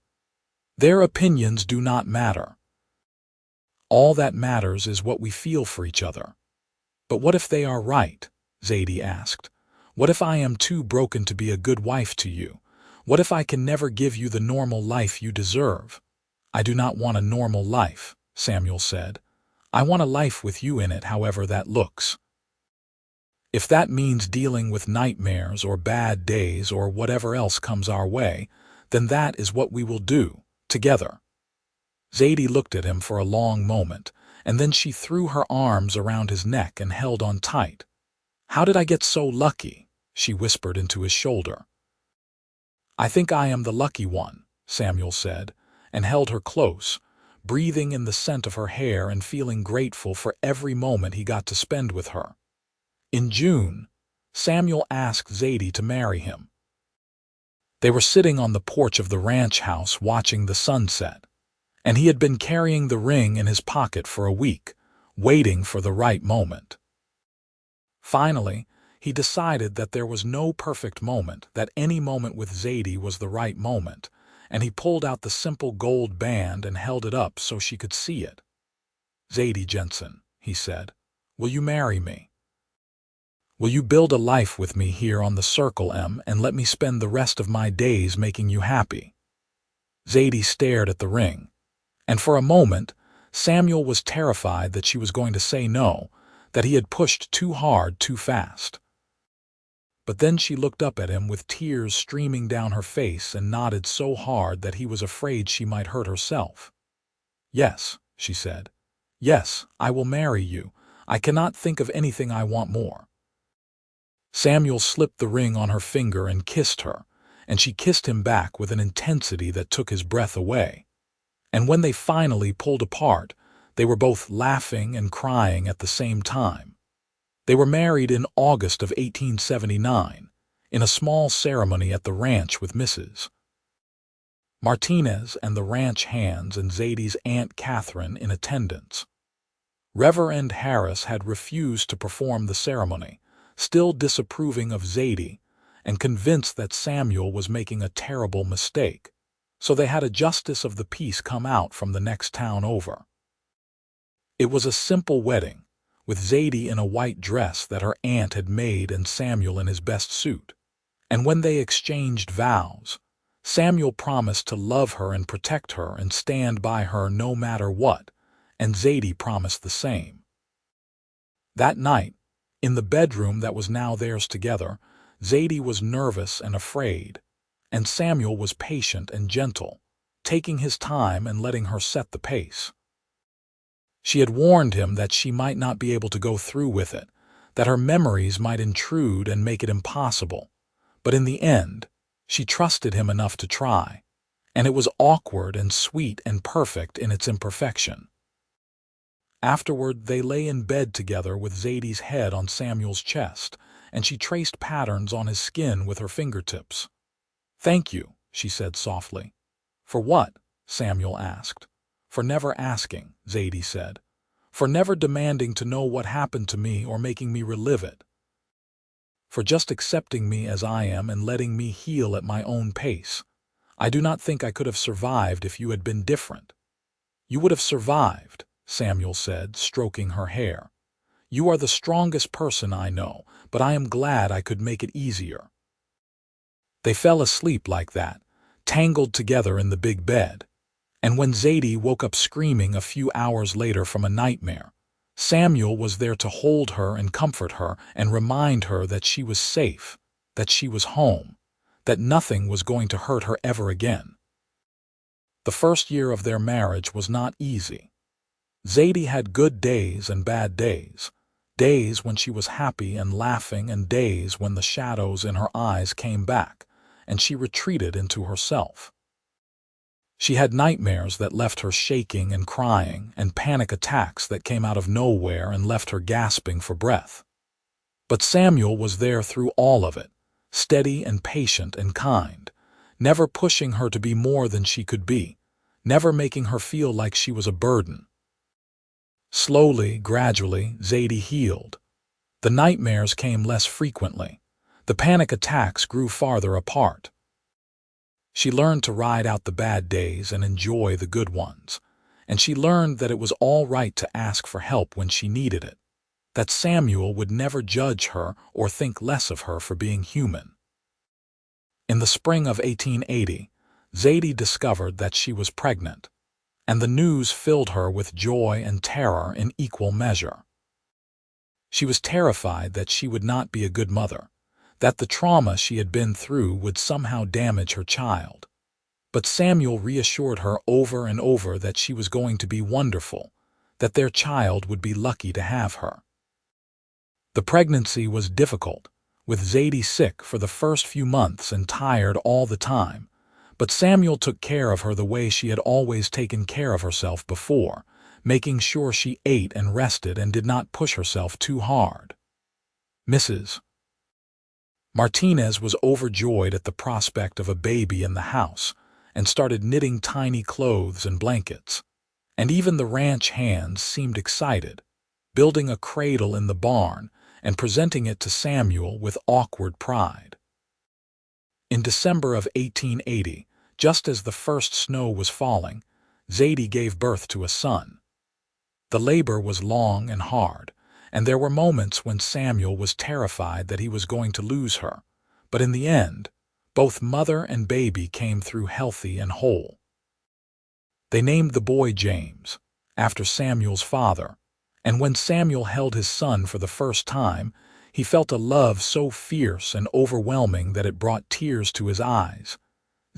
"Their opinions do not matter. All that matters is what we feel for each other." "But what if they are right?" Zadie asked. "What if I am too broken to be a good wife to you? What if I can never give you the normal life you deserve?" "I do not want a normal life," Samuel said. "I want a life with you in it, however that looks. If that means dealing with nightmares or bad days or whatever else comes our way, then that is what we will do, together." Zadie looked at him for a long moment, and then she threw her arms around his neck and held on tight. "How did I get so lucky?" she whispered into his shoulder. "I think I am the lucky one," Samuel said, and held her close, breathing in the scent of her hair and feeling grateful for every moment he got to spend with her. In June, Samuel asked Zadie to marry him. They were sitting on the porch of the ranch house watching the sunset, and he had been carrying the ring in his pocket for a week, waiting for the right moment. Finally, he decided that there was no perfect moment, that any moment with Zadie was the right moment, and he pulled out the simple gold band and held it up so she could see it. "Zadie Jensen," he said, "will you marry me? Will you build a life with me here on the Circle M and let me spend the rest of my days making you happy?" Zadie stared at the ring, and for a moment, Samuel was terrified that she was going to say no, that he had pushed too hard too fast. But then she looked up at him with tears streaming down her face and nodded so hard that he was afraid she might hurt herself. "Yes," she said. "Yes, I will marry you. I cannot think of anything I want more." Samuel slipped the ring on her finger and kissed her, and she kissed him back with an intensity that took his breath away. And when they finally pulled apart, they were both laughing and crying at the same time. They were married in August of 1879, in a small ceremony at the ranch with Mrs. Martinez and the ranch hands and Zadie's Aunt Catherine in attendance. Reverend Harris had refused to perform the ceremony, still disapproving of Zadie and convinced that Samuel was making a terrible mistake, so they had a justice of the peace come out from the next town over. It was a simple wedding, with Zadie in a white dress that her aunt had made and Samuel in his best suit. And when they exchanged vows, Samuel promised to love her and protect her and stand by her no matter what, and Zadie promised the same. That night, in the bedroom that was now theirs together, Zadie was nervous and afraid, and Samuel was patient and gentle, taking his time and letting her set the pace. She had warned him that she might not be able to go through with it, that her memories might intrude and make it impossible. But in the end, she trusted him enough to try, and it was awkward and sweet and perfect in its imperfection. Afterward, they lay in bed together with Zadie's head on Samuel's chest, and she traced patterns on his skin with her fingertips. "Thank you," she said softly. "For what?" Samuel asked. "For never asking," Zadie said. "For never demanding to know what happened to me or making me relive it. For just accepting me as I am and letting me heal at my own pace. I do not think I could have survived if you had been different." "You would have survived," Samuel said, stroking her hair. "You are the strongest person I know, but I am glad I could make it easier." They fell asleep like that, tangled together in the big bed. And when Zadie woke up screaming a few hours later from a nightmare, Samuel was there to hold her and comfort her and remind her that she was safe, that she was home, that nothing was going to hurt her ever again. The first year of their marriage was not easy. Zadie had good days and bad days, days when she was happy and laughing and days when the shadows in her eyes came back and she retreated into herself. She had nightmares that left her shaking and crying, and panic attacks that came out of nowhere and left her gasping for breath. But Samuel was there through all of it, steady and patient and kind, never pushing her to be more than she could be, never making her feel like she was a burden. Slowly, gradually, Zadie healed. The nightmares came less frequently. The panic attacks grew farther apart. She learned to ride out the bad days and enjoy the good ones, and she learned that it was all right to ask for help when she needed it, that Samuel would never judge her or think less of her for being human. In the spring of 1880, Zadie discovered that she was pregnant, and the news filled her with joy and terror in equal measure. She was terrified that she would not be a good mother, that the trauma she had been through would somehow damage her child. But Samuel reassured her over and over that she was going to be wonderful, that their child would be lucky to have her. The pregnancy was difficult, with Zadie sick for the first few months and tired all the time, but Samuel took care of her the way she had always taken care of herself before, making sure she ate and rested and did not push herself too hard. Mrs. Martinez was overjoyed at the prospect of a baby in the house and started knitting tiny clothes and blankets. And even the ranch hands seemed excited, building a cradle in the barn and presenting it to Samuel with awkward pride. In December of 1880, just as the first snow was falling, Zadie gave birth to a son. The labor was long and hard, and there were moments when Samuel was terrified that he was going to lose her, but in the end, both mother and baby came through healthy and whole. They named the boy James, after Samuel's father, and when Samuel held his son for the first time, he felt a love so fierce and overwhelming that it brought tears to his eyes.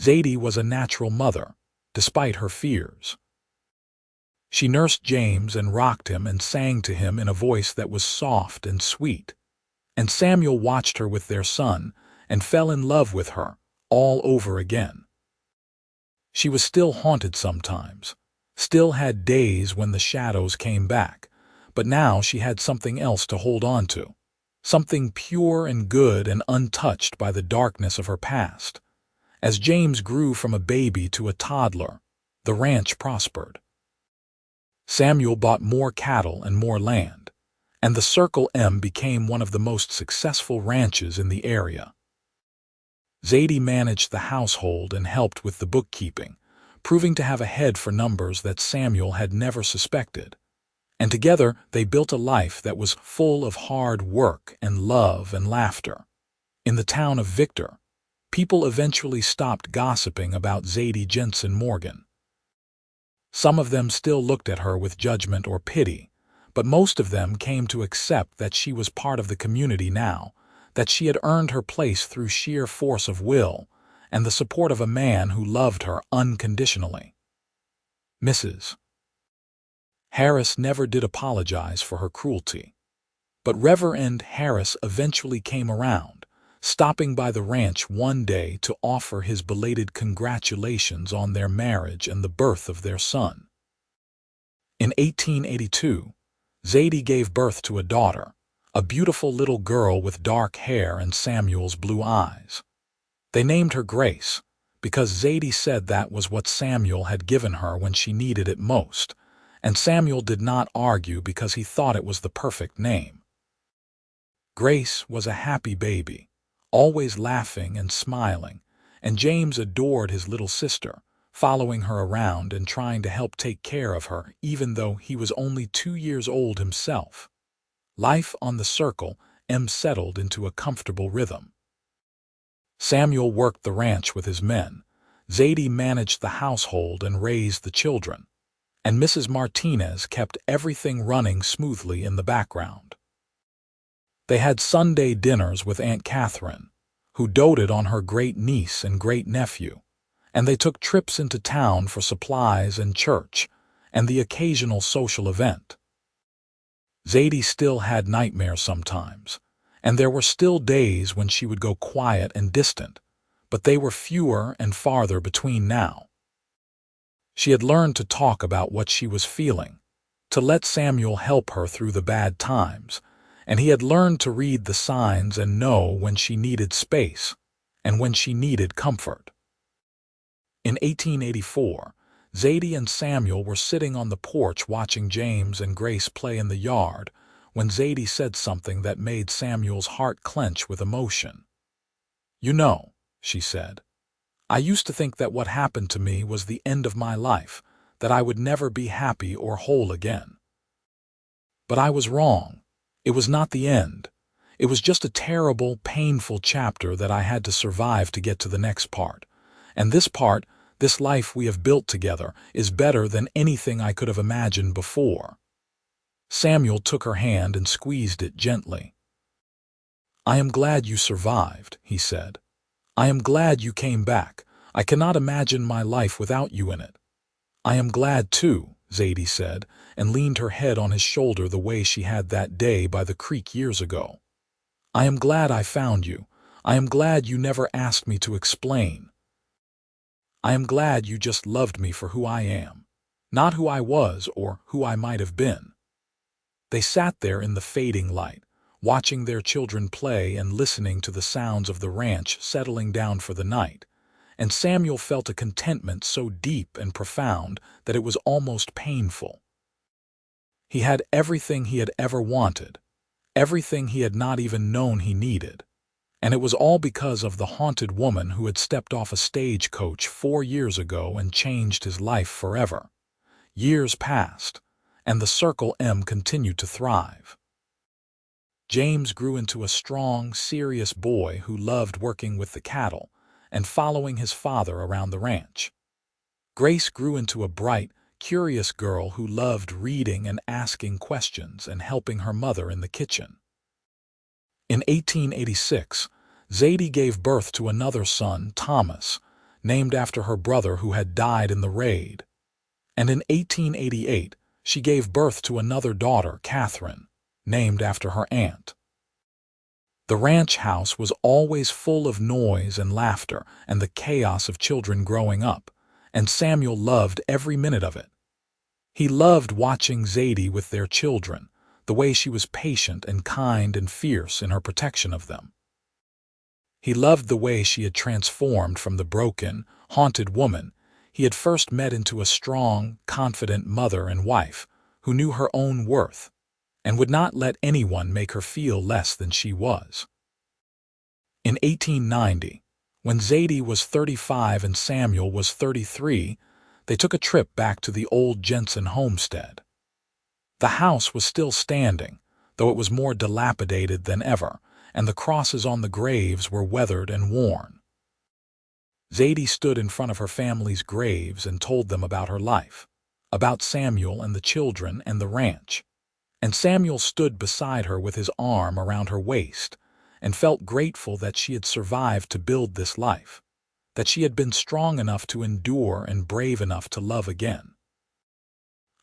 Zadie was a natural mother, despite her fears. She nursed James and rocked him and sang to him in a voice that was soft and sweet. And Samuel watched her with their son and fell in love with her all over again. She was still haunted sometimes, still had days when the shadows came back, but now she had something else to hold on to, something pure and good and untouched by the darkness of her past. As James grew from a baby to a toddler, the ranch prospered. Samuel bought more cattle and more land, and the Circle M became one of the most successful ranches in the area. Zadie managed the household and helped with the bookkeeping, proving to have a head for numbers that Samuel had never suspected. And together they built a life that was full of hard work and love and laughter. In the town of Victor, people eventually stopped gossiping about Zadie Jensen Morgan. Some of them still looked at her with judgment or pity, but most of them came to accept that she was part of the community now, that she had earned her place through sheer force of will and the support of a man who loved her unconditionally. Mrs. Harris never did apologize for her cruelty. But Reverend Harris eventually came around, stopping by the ranch one day to offer his belated congratulations on their marriage and the birth of their son. In 1882, Zadie gave birth to a daughter, a beautiful little girl with dark hair and Samuel's blue eyes. They named her Grace, because Zadie said that was what Samuel had given her when she needed it most, and Samuel did not argue because he thought it was the perfect name. Grace was a happy baby, always laughing and smiling, and James adored his little sister, following her around and trying to help take care of her even though he was only 2 years old himself. Life on the Circle M settled into a comfortable rhythm. Samuel worked the ranch with his men, Zadie managed the household and raised the children, and Mrs. Martinez kept everything running smoothly in the background. They had Sunday dinners with Aunt Catherine, who doted on her great-niece and great-nephew, and they took trips into town for supplies and church, and the occasional social event. Zadie still had nightmares sometimes, and there were still days when she would go quiet and distant, but they were fewer and farther between now. She had learned to talk about what she was feeling, to let Samuel help her through the bad times, and he had learned to read the signs and know when she needed space and when she needed comfort. In 1884, Zadie and Samuel were sitting on the porch watching James and Grace play in the yard when Zadie said something that made Samuel's heart clench with emotion. "You know," she said, "I used to think that what happened to me was the end of my life, that I would never be happy or whole again. But I was wrong. It was not the end. It was just a terrible, painful chapter that I had to survive to get to the next part. And this part, this life we have built together, is better than anything I could have imagined before." Samuel took her hand and squeezed it gently. "I am glad you survived," he said. "I am glad you came back. I cannot imagine my life without you in it." "I am glad too," Zadie said, and leaned her head on his shoulder the way she had that day by the creek years ago. "I am glad I found you. I am glad you never asked me to explain. I am glad you just loved me for who I am, not who I was or who I might have been." They sat there in the fading light, watching their children play and listening to the sounds of the ranch settling down for the night, and Samuel felt a contentment so deep and profound that it was almost painful. He had everything he had ever wanted, everything he had not even known he needed, and it was all because of the haunted woman who had stepped off a stagecoach 4 years ago and changed his life forever. Years passed, and the Circle M continued to thrive. James grew into a strong, serious boy who loved working with the cattle and following his father around the ranch. Grace grew into a bright, curious girl who loved reading and asking questions and helping her mother in the kitchen. In 1886, Zadie gave birth to another son, Thomas, named after her brother who had died in the raid. And in 1888, she gave birth to another daughter, Catherine, named after her aunt. The ranch house was always full of noise and laughter and the chaos of children growing up, and Samuel loved every minute of it. He loved watching Zadie with their children, the way she was patient and kind and fierce in her protection of them. He loved the way she had transformed from the broken, haunted woman he had first met into a strong, confident mother and wife who knew her own worth and would not let anyone make her feel less than she was. In 1890, when Zadie was 35 and Samuel was 33, they took a trip back to the old Jensen homestead. The house was still standing, though it was more dilapidated than ever, and the crosses on the graves were weathered and worn. Zadie stood in front of her family's graves and told them about her life, about Samuel and the children and the ranch. And Samuel stood beside her with his arm around her waist and felt grateful that she had survived to build this life, that she had been strong enough to endure and brave enough to love again.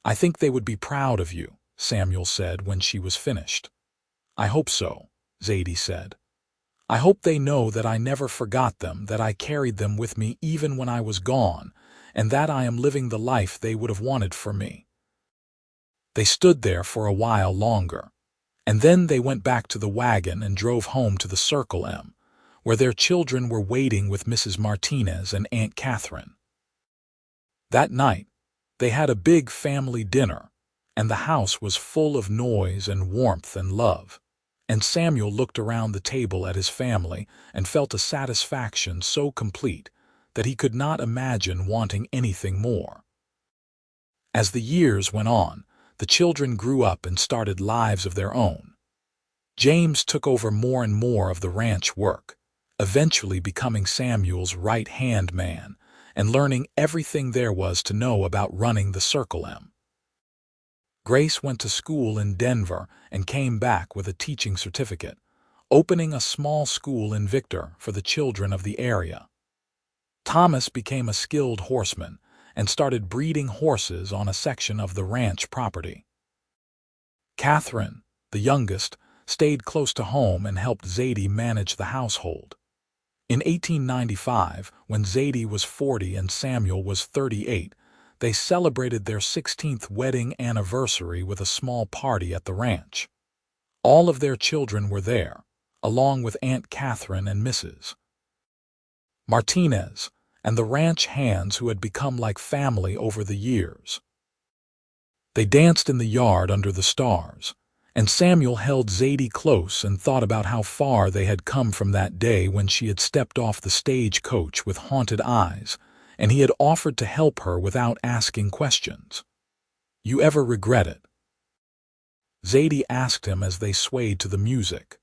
"I think they would be proud of you," Samuel said when she was finished. "I hope so," Zadie said. "I hope they know that I never forgot them, that I carried them with me even when I was gone, and that I am living the life they would have wanted for me." They stood there for a while longer, and then they went back to the wagon and drove home to the Circle M, where their children were waiting with Mrs. Martinez and Aunt Catherine. That night, they had a big family dinner, and the house was full of noise and warmth and love. And Samuel looked around the table at his family and felt a satisfaction so complete that he could not imagine wanting anything more. As the years went on, the children grew up and started lives of their own. James took over more and more of the ranch work, eventually becoming Samuel's right-hand man and learning everything there was to know about running the Circle M. Grace went to school in Denver and came back with a teaching certificate, opening a small school in Victor for the children of the area. Thomas became a skilled horseman and started breeding horses on a section of the ranch property. Catherine, the youngest, stayed close to home and helped Zadie manage the household. In 1895, when Zadie was 40 and Samuel was 38, they celebrated their 16th wedding anniversary with a small party at the ranch. All of their children were there, along with Aunt Catherine and Mrs. Martinez, and the ranch hands who had become like family over the years. They danced in the yard under the stars, and Samuel held Zadie close and thought about how far they had come from that day when she had stepped off the stagecoach with haunted eyes, and he had offered to help her without asking questions. "You ever regret it?" Zadie asked him as they swayed to the music.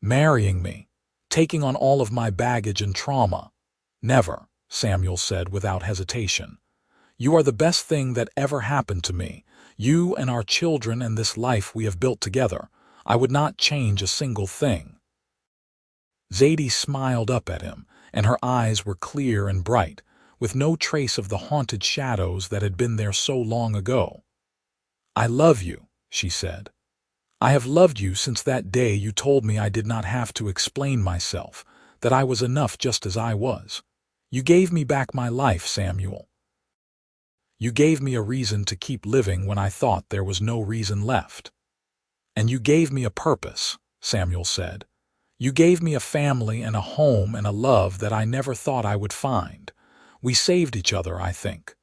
"Marrying me, taking on all of my baggage and trauma." "Never," Samuel said without hesitation. "You are the best thing that ever happened to me. You and our children and this life we have built together. I would not change a single thing." Zadie smiled up at him, and her eyes were clear and bright, with no trace of the haunted shadows that had been there so long ago. "I love you," she said. "I have loved you since that day you told me I did not have to explain myself, that I was enough just as I was. You gave me back my life, Samuel. You gave me a reason to keep living when I thought there was no reason left. And you gave me a purpose," Samuel said. "You gave me a family and a home and a love that I never thought I would find. We saved each other, I think."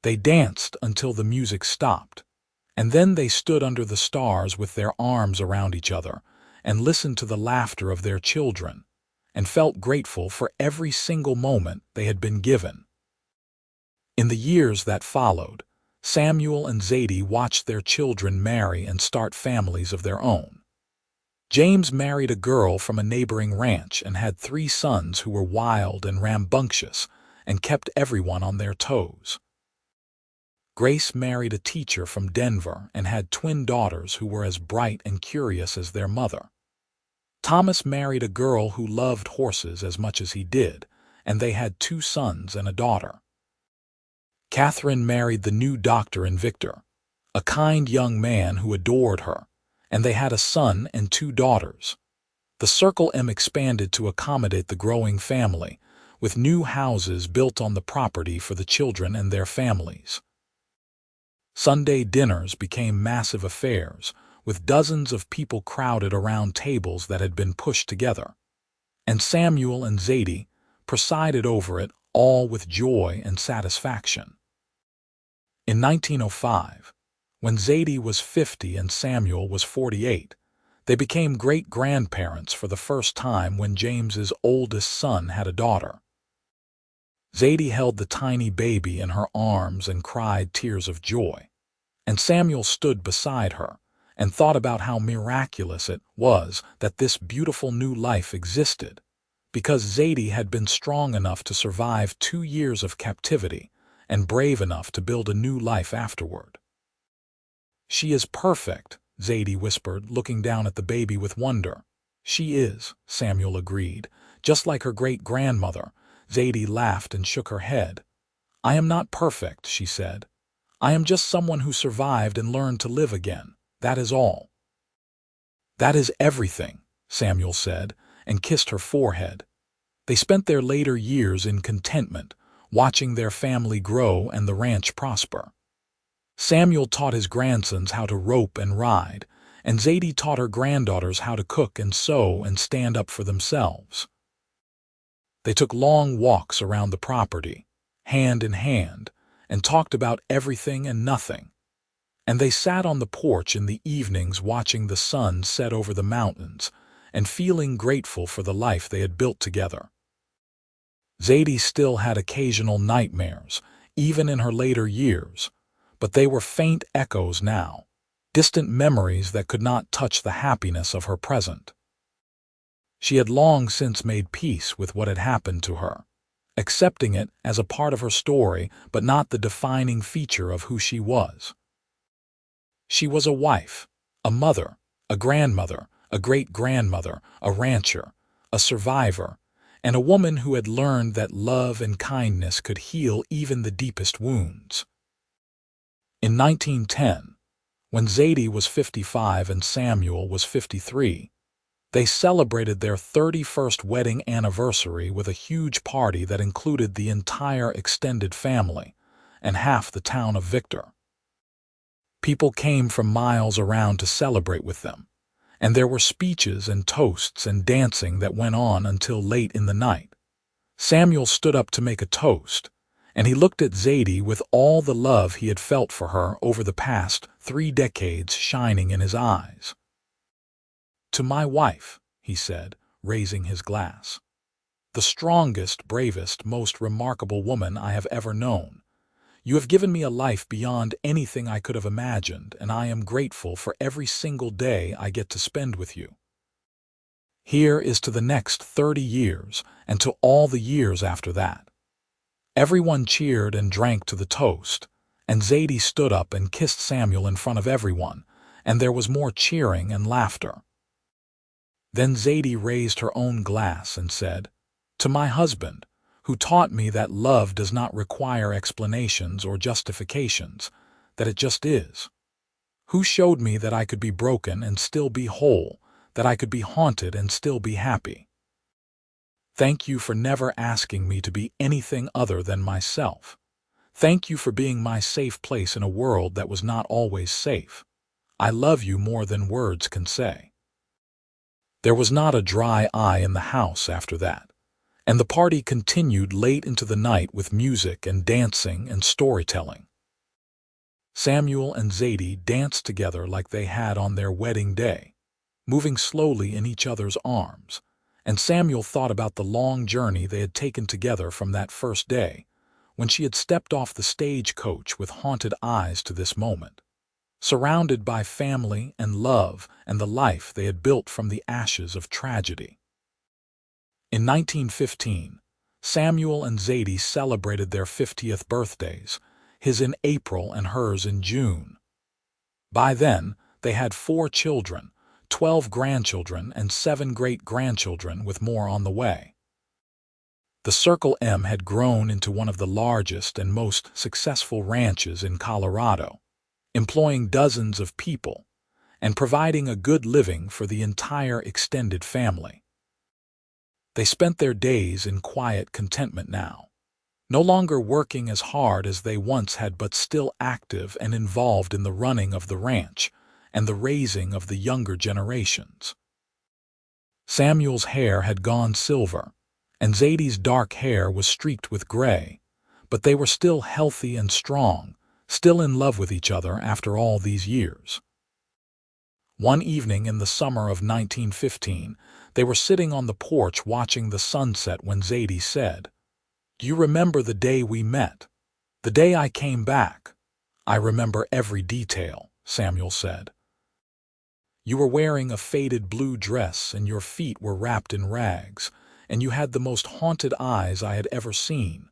They danced until the music stopped, and then they stood under the stars with their arms around each other and listened to the laughter of their children and felt grateful for every single moment they had been given. In the years that followed, Samuel and Zadie watched their children marry and start families of their own. James married a girl from a neighboring ranch and had 3 sons who were wild and rambunctious and kept everyone on their toes. Grace married a teacher from Denver and had twin daughters who were as bright and curious as their mother. Thomas married a girl who loved horses as much as he did, and they had 2 sons and a daughter. Catherine married the new doctor in Victor, a kind young man who adored her, and they had a son and 2 daughters. The Circle M expanded to accommodate the growing family, with new houses built on the property for the children and their families. Sunday dinners became massive affairs, with dozens of people crowded around tables that had been pushed together. And Samuel and Zadie presided over it all with joy and satisfaction. In 1905, when Zadie was 50 and Samuel was 48, they became great-grandparents for the first time when James's oldest son had a daughter. Zadie held the tiny baby in her arms and cried tears of joy, and Samuel stood beside her and thought about how miraculous it was that this beautiful new life existed, because Zadie had been strong enough to survive 2 years of captivity and brave enough to build a new life afterward. "She is perfect," Zadie whispered, looking down at the baby with wonder. "She is," Samuel agreed, "just like her great-grandmother." Zadie laughed and shook her head. "I am not perfect," she said. I am just someone who survived and learned to live again. That is all." "That is everything," Samuel said, and kissed her forehead. They spent their later years in contentment, watching their family grow and the ranch prosper. Samuel taught his grandsons how to rope and ride, and Zadie taught her granddaughters how to cook and sew and stand up for themselves. They took long walks around the property, hand in hand, and talked about everything and nothing. And they sat on the porch in the evenings watching the sun set over the mountains and feeling grateful for the life they had built together. Zadie still had occasional nightmares, even in her later years, but they were faint echoes now, distant memories that could not touch the happiness of her present. She had long since made peace with what had happened to her, accepting it as a part of her story but not the defining feature of who she was. She was a wife, a mother, a grandmother, a great-grandmother, a rancher, a survivor, and a woman who had learned that love and kindness could heal even the deepest wounds. In 1910, when Zadie was 55 and Samuel was 53, they celebrated their 31st wedding anniversary with a huge party that included the entire extended family and half the town of Victor. People came from miles around to celebrate with them, and there were speeches and toasts and dancing that went on until late in the night. Samuel stood up to make a toast, and he looked at Zadie with all the love he had felt for her over the past 3 decades shining in his eyes. "To my wife," he said, raising his glass. "The strongest, bravest, most remarkable woman I have ever known. You have given me a life beyond anything I could have imagined, and I am grateful for every single day I get to spend with you. Here is to the next 30 years, and to all the years after that." Everyone cheered and drank to the toast, and Zadie stood up and kissed Samuel in front of everyone, and there was more cheering and laughter. Then Zadie raised her own glass and said, "To my husband, who taught me that love does not require explanations or justifications, that it just is. Who showed me that I could be broken and still be whole, that I could be haunted and still be happy. Thank you for never asking me to be anything other than myself. Thank you for being my safe place in a world that was not always safe. I love you more than words can say." There was not a dry eye in the house after that, and the party continued late into the night with music and dancing and storytelling. Samuel and Zadie danced together like they had on their wedding day, moving slowly in each other's arms, and Samuel thought about the long journey they had taken together from that first day, when she had stepped off the stagecoach with haunted eyes to this moment, surrounded by family and love and the life they had built from the ashes of tragedy. In 1915, Samuel and Zadie celebrated their 50th birthdays, his in April and hers in June. By then, they had 4 children, 12 grandchildren, and 7 great-grandchildren, with more on the way. The Circle M had grown into one of the largest and most successful ranches in Colorado, employing dozens of people and providing a good living for the entire extended family. They spent their days in quiet contentment now, no longer working as hard as they once had, but still active and involved in the running of the ranch and the raising of the younger generations. Samuel's hair had gone silver, and Zadie's dark hair was streaked with gray, but they were still healthy and strong, still in love with each other after all these years. One evening in the summer of 1915, they were sitting on the porch watching the sunset when Zadie said, "Do you remember the day we met? The day I came back?" "I remember every detail," Samuel said. "You were wearing a faded blue dress and your feet were wrapped in rags, and you had the most haunted eyes I had ever seen.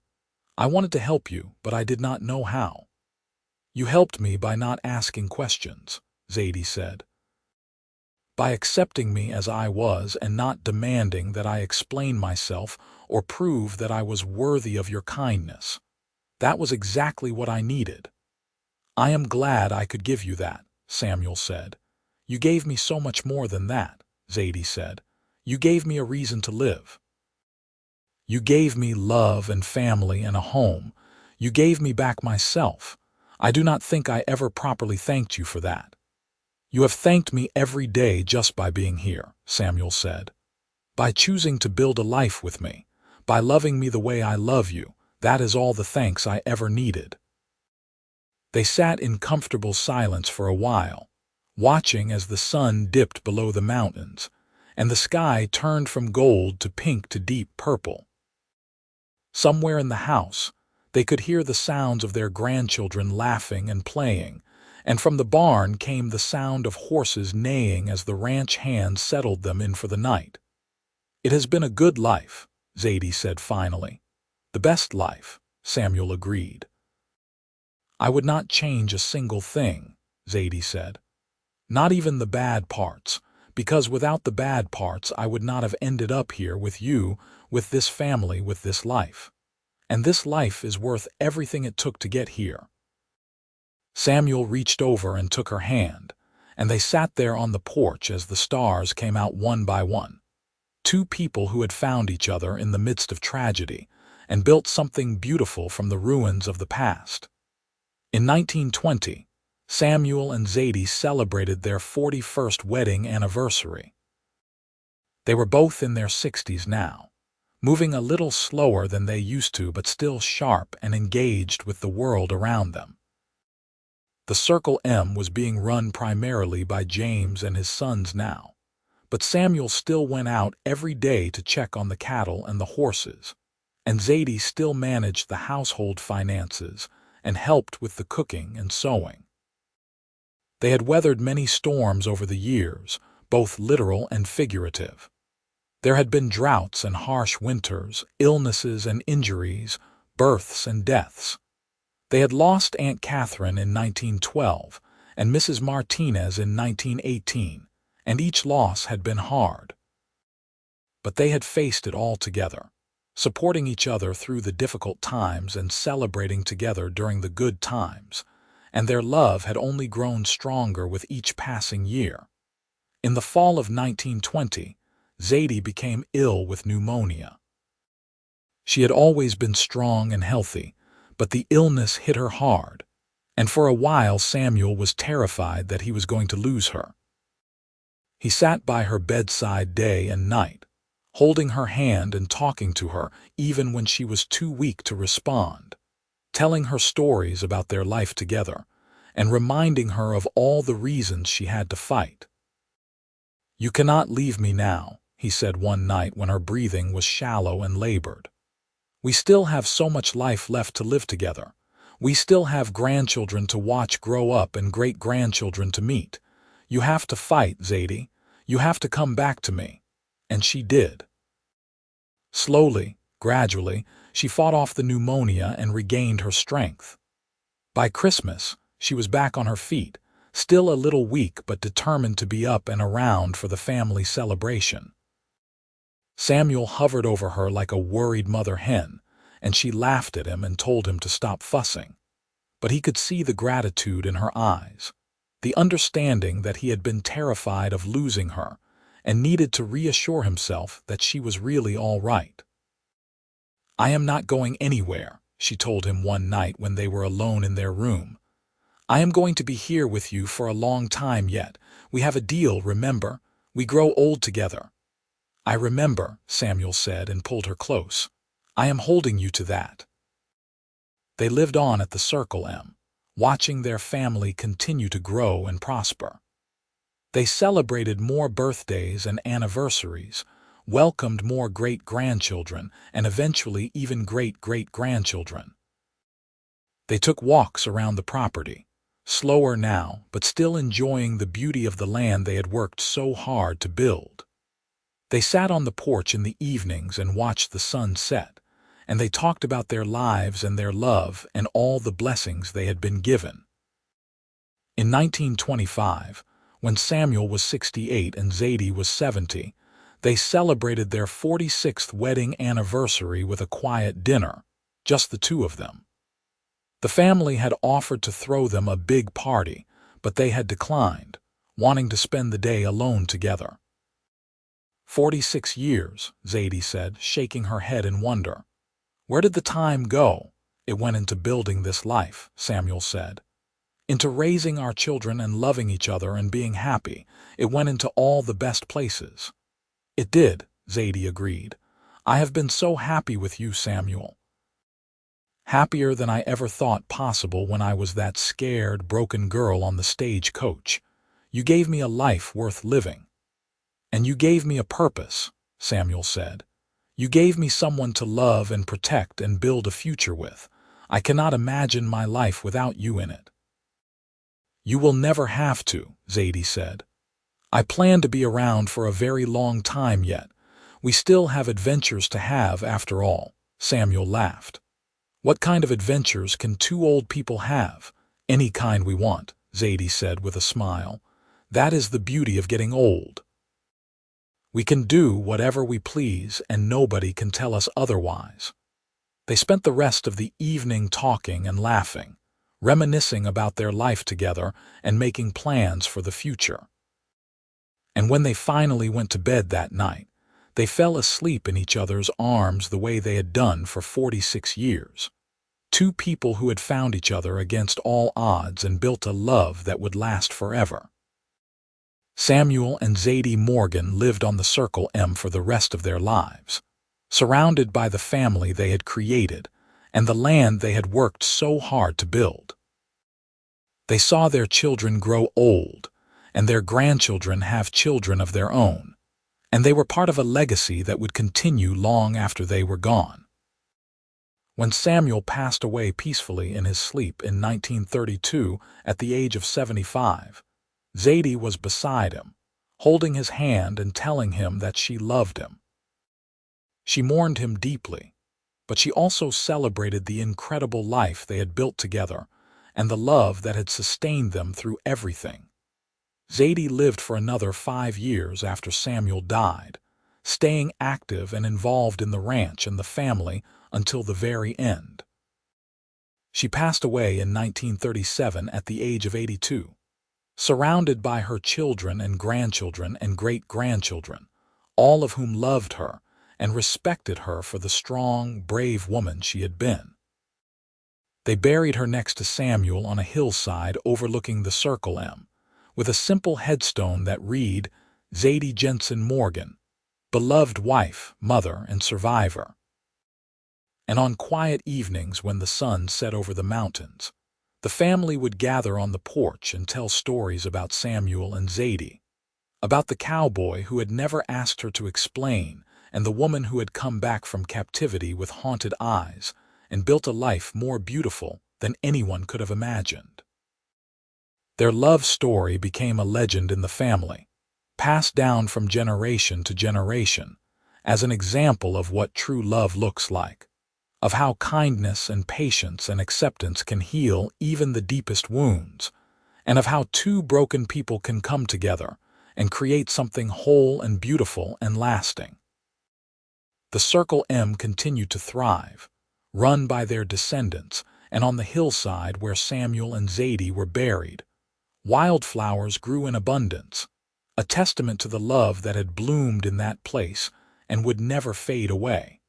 I wanted to help you, but I did not know how. You helped me by not asking questions," Zadie said. "By accepting me as I was and not demanding that I explain myself or prove that I was worthy of your kindness. That was exactly what I needed." "I am glad I could give you that," Samuel said. "You gave me so much more than that," Zadie said. "You gave me a reason to live. You gave me love and family and a home. You gave me back myself. I do not think I ever properly thanked you for that." "You have thanked me every day just by being here," Samuel said. "By choosing to build a life with me, by loving me the way I love you. That is all the thanks I ever needed." They sat in comfortable silence for a while, watching as the sun dipped below the mountains, and the sky turned from gold to pink to deep purple. Somewhere in the house, they could hear the sounds of their grandchildren laughing and playing, and from the barn came the sound of horses neighing as the ranch hands settled them in for the night. "It has been a good life," Zadie said finally. "The best life," Samuel agreed. "I would not change a single thing," Zadie said. "Not even the bad parts, because without the bad parts I would not have ended up here with you, with this family, with this life. And this life is worth everything it took to get here." Samuel reached over and took her hand, and they sat there on the porch as the stars came out one by one. Two people who had found each other in the midst of tragedy and built something beautiful from the ruins of the past. In 1920, Samuel and Zadie celebrated their 41st wedding anniversary. They were both in their 60s now, moving a little slower than they used to but still sharp and engaged with the world around them. The Circle M was being run primarily by James and his sons now, but Samuel still went out every day to check on the cattle and the horses, and Zadie still managed the household finances and helped with the cooking and sewing. They had weathered many storms over the years, both literal and figurative. There had been droughts and harsh winters, illnesses and injuries, births and deaths. They had lost Aunt Catherine in 1912 and Mrs. Martinez in 1918, and each loss had been hard. But they had faced it all together, supporting each other through the difficult times and celebrating together during the good times, and their love had only grown stronger with each passing year. In the fall of 1920, Zadie became ill with pneumonia. She had always been strong and healthy, but the illness hit her hard, and for a while Samuel was terrified that he was going to lose her. He sat by her bedside day and night, holding her hand and talking to her even when she was too weak to respond, telling her stories about their life together, and reminding her of all the reasons she had to fight. "You cannot leave me now," he said one night when her breathing was shallow and labored. "We still have so much life left to live together. We still have grandchildren to watch grow up and great-grandchildren to meet. You have to fight, Zadie. You have to come back to me." And she did. Slowly, gradually, she fought off the pneumonia and regained her strength. By Christmas, she was back on her feet, still a little weak but determined to be up and around for the family celebration. Samuel hovered over her like a worried mother hen, and she laughed at him and told him to stop fussing. But he could see the gratitude in her eyes, the understanding that he had been terrified of losing her and needed to reassure himself that she was really all right. "I am not going anywhere," she told him one night when they were alone in their room. "I am going to be here with you for a long time yet. We have a deal, remember? We grow old together." "I remember," Samuel said and pulled her close. "I am holding you to that." They lived on at the Circle M, watching their family continue to grow and prosper. They celebrated more birthdays and anniversaries, welcomed more great-grandchildren, and eventually even great-great-grandchildren. They took walks around the property, slower now, but still enjoying the beauty of the land they had worked so hard to build. They sat on the porch in the evenings and watched the sun set, and they talked about their lives and their love and all the blessings they had been given. In 1925, when Samuel was 68 and Zadie was 70, they celebrated their 46th wedding anniversary with a quiet dinner, just the two of them. The family had offered to throw them a big party, but they had declined, wanting to spend the day alone together. 46 years, Zadie said, shaking her head in wonder. Where did the time go? It went into building this life, Samuel said. Into raising our children and loving each other and being happy. It went into all the best places. It did, Zadie agreed. I have been so happy with you, Samuel. Happier than I ever thought possible when I was that scared, broken girl on the stagecoach. You gave me a life worth living. And you gave me a purpose, Samuel said. You gave me someone to love and protect and build a future with. I cannot imagine my life without you in it. You will never have to, Zadie said. I plan to be around for a very long time yet. We still have adventures to have after all, Samuel laughed. What kind of adventures can two old people have? Any kind we want, Zadie said with a smile. That is the beauty of getting old. We can do whatever we please and nobody can tell us otherwise. They spent the rest of the evening talking and laughing, reminiscing about their life together and making plans for the future. And when they finally went to bed that night, they fell asleep in each other's arms the way they had done for 46 years. Two people who had found each other against all odds and built a love that would last forever. Samuel and Zadie Morgan lived on the Circle M for the rest of their lives, surrounded by the family they had created and the land they had worked so hard to build. They saw their children grow old and their grandchildren have children of their own, and they were part of a legacy that would continue long after they were gone. When Samuel passed away peacefully in his sleep in 1932 at the age of 75, Zadie was beside him, holding his hand and telling him that she loved him. She mourned him deeply, but she also celebrated the incredible life they had built together and the love that had sustained them through everything. Zadie lived for another 5 years after Samuel died, staying active and involved in the ranch and the family until the very end. She passed away in 1937 at the age of 82. Surrounded by her children and grandchildren and great-grandchildren, all of whom loved her and respected her for the strong, brave woman she had been. They buried her next to Samuel on a hillside overlooking the Circle M, with a simple headstone that read, Zadie Jensen Morgan, beloved wife, mother, and survivor. And on quiet evenings when the sun set over the mountains, the family would gather on the porch and tell stories about Samuel and Zadie, about the cowboy who had never asked her to explain and the woman who had come back from captivity with haunted eyes and built a life more beautiful than anyone could have imagined. Their love story became a legend in the family, passed down from generation to generation, as an example of what true love looks like, of how kindness and patience and acceptance can heal even the deepest wounds, and of how two broken people can come together and create something whole and beautiful and lasting. The Circle M continued to thrive, run by their descendants, and on the hillside where Samuel and Zadie were buried, wildflowers grew in abundance, a testament to the love that had bloomed in that place and would never fade away.